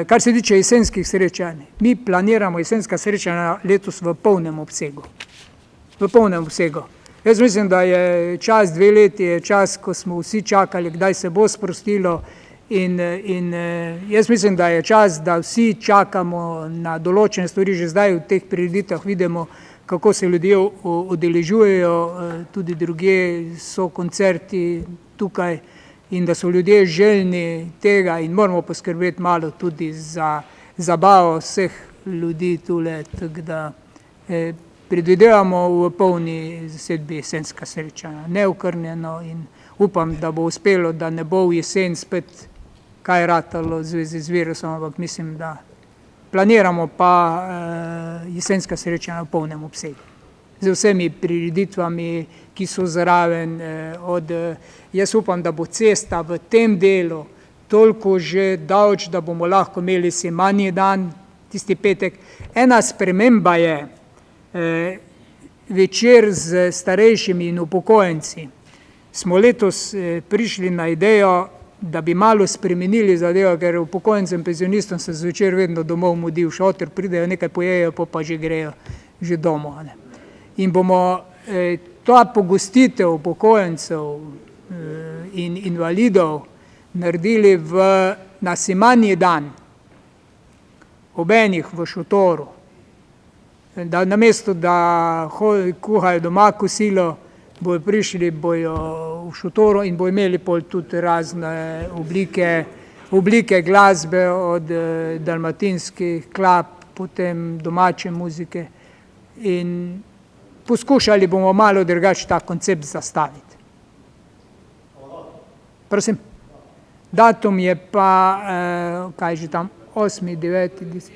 Kar se tiče jesenskih srečanj, mi planiramo jesenska srečanja letos v polnem obsegu. V polnem obsegu. Jaz mislim, da je čas 2 leti, je čas, ko smo vsi čakali, kdaj se bo sprostilo in jaz mislim, da je čas, da vsi čakamo na določene stvari. Že zdaj v teh prireditvah vidimo, kako se ljudje udeležujejo, tudi drugje so koncerti tukaj in da so ljudje željni tega in moramo poskrbeti malo tudi za zabavo vseh ljudi tule, tako da predvidevamo v polni zasedbi jesenska srečanja, neokrnjeno in upam, da bo uspelo, da ne bo v jesen spet kaj ratalo v zvezi z virusom, ampak mislim, da planiramo pa jesenska srečanja v polnem obsegu. Z vsemi prireditvami, ki so zraven, jaz upam, da bo cesta v tem delu toliko že daleč, da bomo lahko imeli semanji dan, tisti petek. Ena sprememba je, večer z starejšimi in upokojenci. Smo letos prišli na idejo, da bi malo spremenili zadevo, ker upokojencem, penzionistom se zvečer vedno domov mudi v šotor, pridejo nekaj pojejo, pa že grejo že domov. In bomo ta pogostitev upokojencev in invalidov naredili na semanji dan, ob enih v šotoru, da namesto, da kuhajo doma kosilo, bojo prišli, bojo v šotoru in bojo imeli pol tudi razne oblike glasbe, od dalmatinskih klap, potem domače muzike in poskušali bomo malo drugače ta koncept zastaviti. Prosim. Datum je pa, kaj že tam, 8., 9., 10.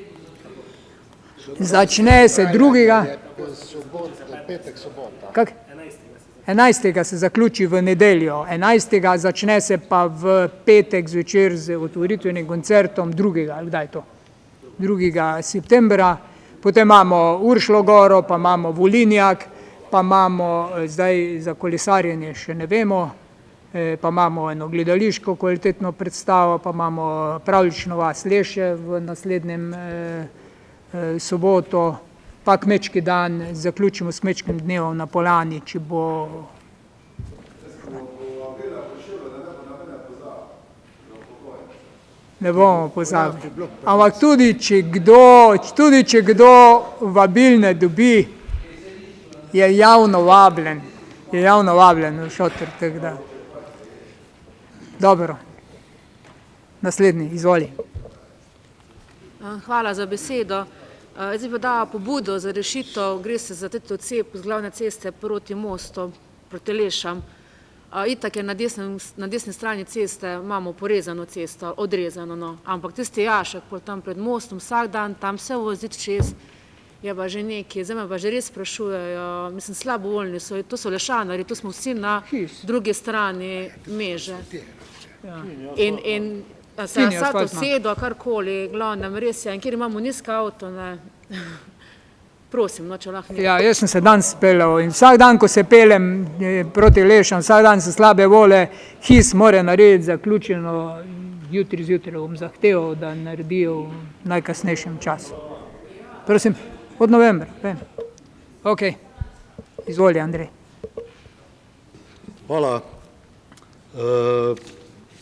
Začne se 2. Petek, sobota. Kak? 11. se zaključi v nedeljo, 11. začne se pa v petek zvečer z otvoritvenim koncertom 2. ali kdaj je to? 2. septembra, potem imamo Uršlo goro, pa imamo Volinjak, pa imamo zdaj za kolesarjenje še ne vemo, pa imamo eno gledališko kvalitetno predstavo, pa imamo pravljično vas Leše v naslednjem soboto, pa kmečki dan, zaključimo s kmečkim dnevom na Polani, če bo... Ne bomo pozabili. Ampak tudi, če kdo vabil ne dobi, je javno vabljen. Je javno vabljen v šotor, tako da. Dobro. Naslednji, izvoli. Hvala za besedo. Zdaj pa da pobudo za rešitev, gre se za tete odsep z glavne ceste proti mostu, proti Lešam. Itak je na desni strani ceste imamo porezano cesto, odrezano, no. Ampak tisti jašek tam pred mostom vsak dan, tam vse voziti čez, je pa že nekaj, zdaj me pa že res sprašujejo, mislim, slabovoljni so, to so Lešanarji, to smo vsi na drugi strani Meže. In se asfalt sedo, karkoli, glavnem, res je, in kjer imamo nizka avto, ne, prosim, no, če lahko nekaj. Ja, jaz sem se danes peljal in vsak dan, ko se peljem proti Lešam, vsak dan so slabe vole, his mora narediti zaključeno, jutri zjutraj bom zahteval, da naredijo v najkasnejšem času. Prosim, od novembra, vem. Ok, izvoli, Andrej. Hvala.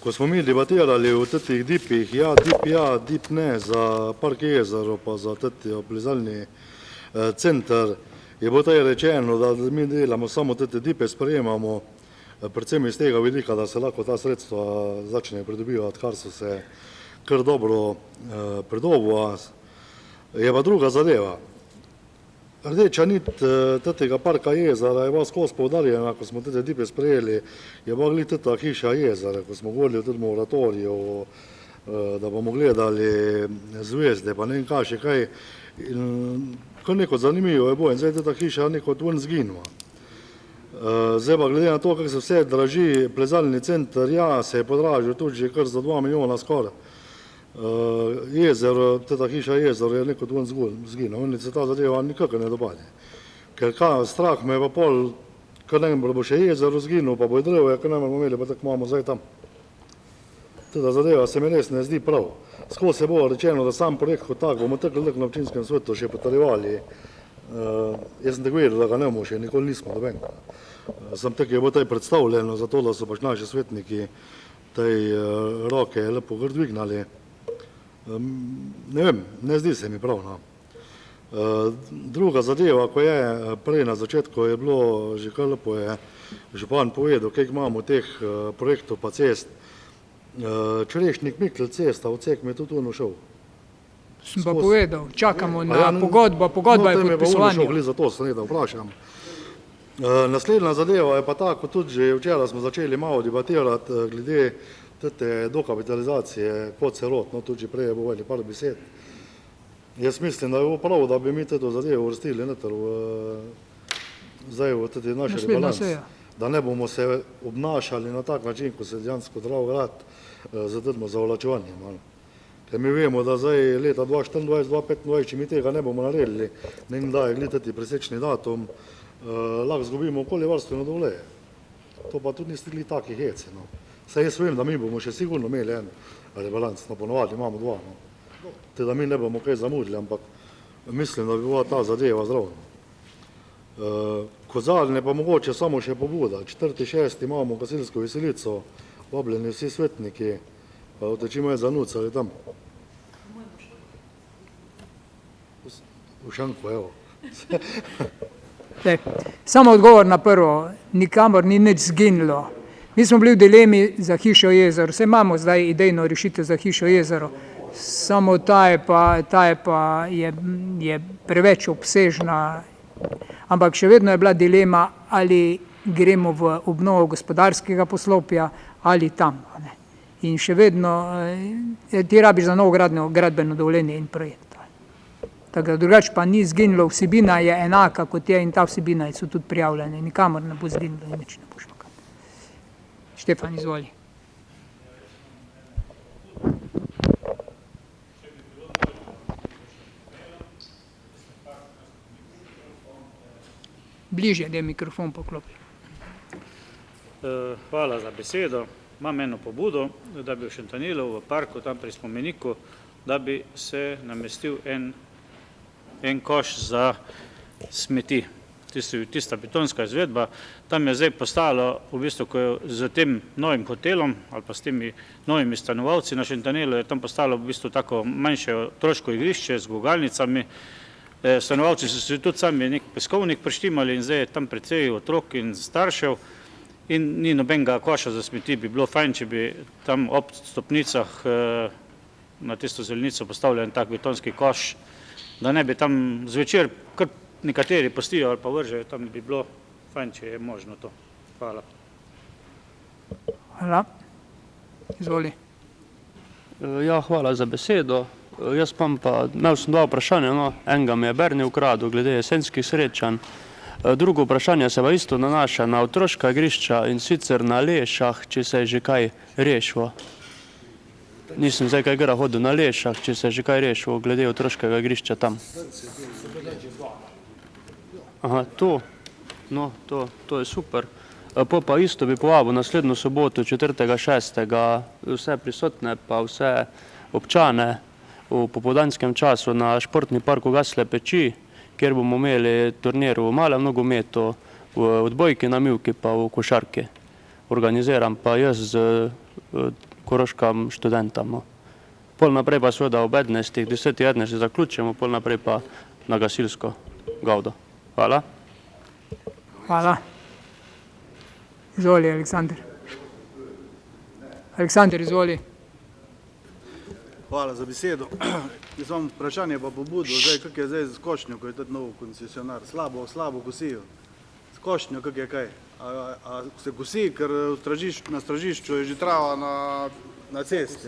Ko smo mi debatirali o tetih dipih, ja, dip ne, za park jezero, pa za teti oplizalni center, je bilo taj rečeno, da mi delamo samo tete dipe, sprejemamo, predvsem iz tega vidika, da se lahko ta sredstva začne pridobivati, kar so se kar dobro pridobila. Je pa druga zadeva. Rdeča nit tetega parka jezera je bila skozi poudarjena, ko smo tete dipe sprejeli, je bila glih teta hiša jezera, ko smo govorili o tem moratoriju, da bomo gledali zvezde, pa ne vem kaj še kaj. In kar neko zanimivo je bilo in zdaj teta hiša neko ven zginila. Zdaj pa glede na to, kako se vse draži, plezalni center, ja, se je podražil tudi že kar za 2 milijona skoraj. Jezero, teta hiša jezero je neko ven zginila, oni se ta zadeva nikakor ne dopade. Ker strah me je pa pol, kar ne bo še jezero zginil, pa bo drevje, kar ne bomo imeli, pa tako imamo zdaj tam. Teda zadeva se mi res ne zdi prav. Skozi se bo rečeno, da sam projekt kot tak bomo tako na občinskem svetu še potrjevali. Jaz sem tako vedel, da ga ne bomo še, nikoli nismo dobenega. Sem tako je bo taj predstavljeno, zato da so pač naši svetniki tej roke lepo gor dvignali. Ne vem, ne zdi se mi prav, no. Druga zadeva, ko je prej na začetku je bilo, že kar lepo je župan povedal, kaj imamo teh projektov pa cest. Črešnik Mikl cesta, odsek mi je tudi on ušel. Sem pa povedal, čakamo na pogodbo, pogodba je podpisovanje. No, zato sem da vprašam. Naslednja zadeva je pa tako, tudi že včeraj smo začeli malo debatirati glede tete dokapitalizacije Kocerot, no tudi že prej je bilo par besed. Jaz mislim, da je bilo prav, da bi mi teto zadevo uvrstili zdaj v tete naše rebalans. Da ne bomo se obnašali na tak način, ko se dejansko Dravograd zadrmo za vlačevanjem. Ker mi vemo, da zdaj leta 2024-2025, če mi tega ne bomo naredili, ne vem, da je gledati presečni datum, lahko zgubimo okoljevarstveno dovoljenje. To pa tudi niste glih takih hece. Saj jaz vem, da mi bomo še sigurno imeli en rebalans, no ponovadi imamo 2. Teda mi ne bomo kaj zamudili, ampak mislim, da bi bila ta zadeva zdravna. Kot zadnje pa mogoče samo še pobuda. 4.6. imamo gasilsko veselico, vabljeni vsi svetniki, pa otečimo je zanucali tam. V Šanku, evo. Samo odgovor na prvo, nikamor ni nič zginilo. Mi smo bili v dilemi za hišo jezero, vse imamo zdaj idejno rešitev za hišo jezero, samo ta je preveč obsežna, ampak še vedno je bila dilema, ali gremo v obnovo gospodarskega poslopja ali tam. In še vedno ti rabiš za novo gradbeno dovoljenje in projekt. Tako da drugače pa ni zginilo, vsebina je enaka kot je in ta vsebina so tudi prijavljene, nikamor ne bo zginilo in nič ne bo šlo. Štefan, izvoli. Bližje, da je mikrofon poklopi. Hvala za besedo. Imam eno pobudo, da bi v Šentanilu, v parku, tam pri spomeniku, da bi se namestil en koš za smeti. Tista betonska izvedba, tam je zdaj postalo, v bistvu, ko je z tem novim hotelom ali pa s temi novimi stanovalci na Šentanilu, je tam postalo v bistvu tako manjše otroško igrišče z gugalnicami. Stanovalci so se tudi sami nek peskovnik prištimali in zdaj je tam precej otrok in staršev in ni nobenega koša za smeti. Bi bilo fajn, če bi tam ob stopnicah na tisto zelenico postavljen tak betonski koš da ne bi tam zvečer kar nekateri pustijo ali pa vržejo, tam bi bilo fajn, če je možno to. Hvala. Hvala. Izvoli. Ja, hvala za besedo. Jaz imel sem dva vprašanja, no, enega mi je Berni ukradel glede jesenskih srečanj. Drugo vprašanje se pa isto nanaša na otroška igrišča in sicer na Lešah, če se je že kaj rešilo. Nisem zdaj kaj hodil na Lešah, če se je že kaj rešilo glede otroškega igrišča tam. Aha, to. No, to je super. Pa isto bi povabil naslednjo soboto, 4.6. vse prisotne pa vse občane v popoldanskem času na športni parku Gasle Peči, kjer bomo imeli turnir v malem nogometu, v odbojki na mivki pa v košarki. Organiziram pa jaz z koroškim študentom. Pol naprej pa seveda ob 11, 10.11 zaključimo, pol naprej pa na gasilsko gavdo. Hvala. Hvala. Izvoli, Aleksandar. Aleksandar, izvoli. Hvala za besedo. Jaz imam vprašanje pa pobudo, zdaj, kak je zdaj z Košnjo, ko je tudi nov koncesionar. Slabo kosijo. S Košnjo, kak je kaj? A se kosi, ker na stražišču je že trava na cesti.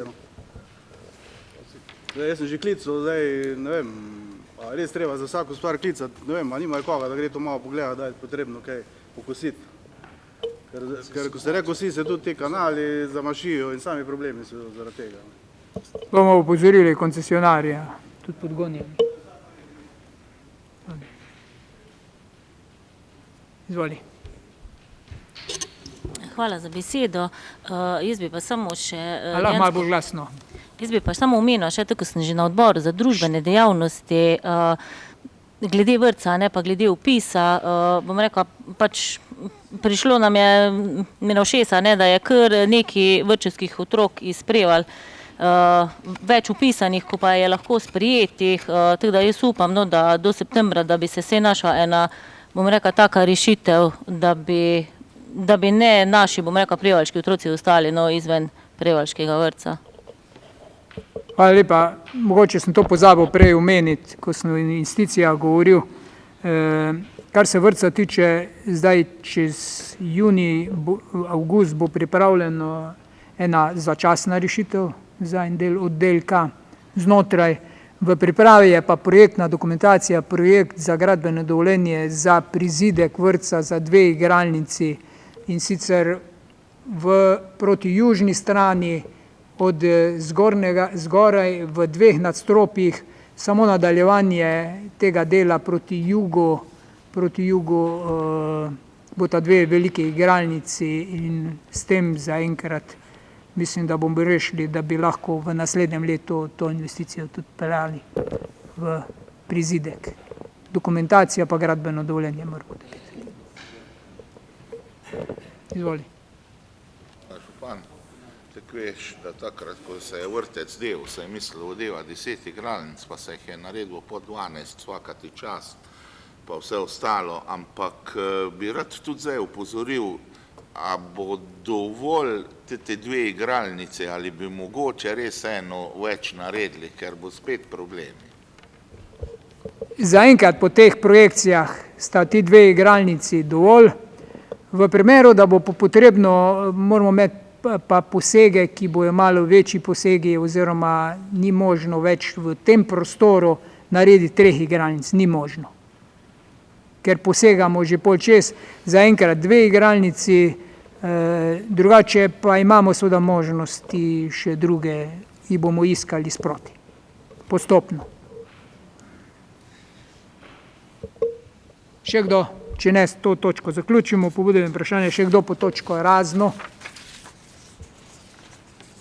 Jaz sem že klical, zdaj, ne vem, a res treba za vsako stvar klicati, ne vem, a nimajo koga, da gre to malo pogledati, da je potrebno kaj pokositi. Ker ko se rekosi, se tudi te kanali zamašijo in sami problemi so zaradi tega. Bomo upozorili koncesionarja, tudi podgonjeni. Izvoli. Hvala za besedo. Jaz bi pa samo še... Lahko malo bolj glasno. Jaz bi pa samo omenila še, tako sem že na odboru za družbene dejavnosti, glede vrtca, ne pa glede vpisa, bom rekla, pač prišlo nam je na ušesa, da je kar nekaj vrtčevskih otrok izpreval, več upisanih, ko pa je lahko sprijetih, tako da jaz upam, da do septembra, da bi se vse našla ena, bom rekla, taka rešitev, da bi ne naši, bom rekla, prevaljški otroci ostali izven prevaljškega vrtca. Hvala lepa. Mogoče sem to pozabil prej omeniti, ko sem o investicijah govoril. Kar se vrtca tiče, zdaj čez junij, avgust bo pripravljeno ena začasna rešitev za en del oddelka znotraj. V pripravi je pa projektna dokumentacija, projekt za gradbeno dovoljenje za prizidek vrtca za 2 igralnici in sicer proti južni strani od zgoraj v 2 nadstropjih, samo nadaljevanje tega dela proti jugu bosta 2 veliki igralnici in s tem zaenkrat mislim, da bomo rešili, da bi lahko v naslednjem letu to investicijo tudi peljali v prizidek. Dokumentacija pa gradbeno dovoljenje mora biti. Izvoli. Župan, tako veš, da takrat, ko se je vrtec del, se je mislilo deva 10 igralnic, pa se jih je naredilo po 12 svakati čas, pa vse ostalo, ampak bi rad tudi zdaj upozoril, a bo dovolj te 2 igralnice ali bi mogoče res eno več naredili, ker bo spet problemi. Zaenkrat po teh projekcijah sta ti 2 igralnici dovolj. V primeru, da bo potrebno, moramo imeti pa posege, ki bojo malo večji posegi oziroma ni možno več v tem prostoru narediti 3 igralnic, ni možno. Ker posegamo že pol čez, zaenkrat 2 igralnici, drugače pa imamo seveda možnosti še druge, jih bomo iskali sproti, postopno. Še kdo? Če ne, to točko zaključimo, pobudo in vprašanje, še kdo po točko razno?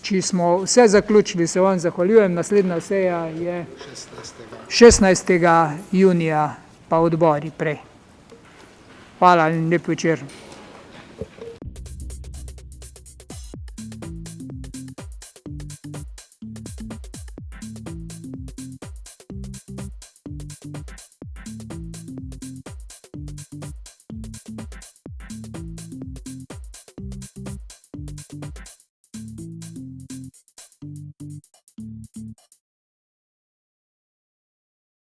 Če smo vse zaključili, se vam zahvaljujem, naslednja seja je 16. junija, pa odbori prej. Hvala in lep večer.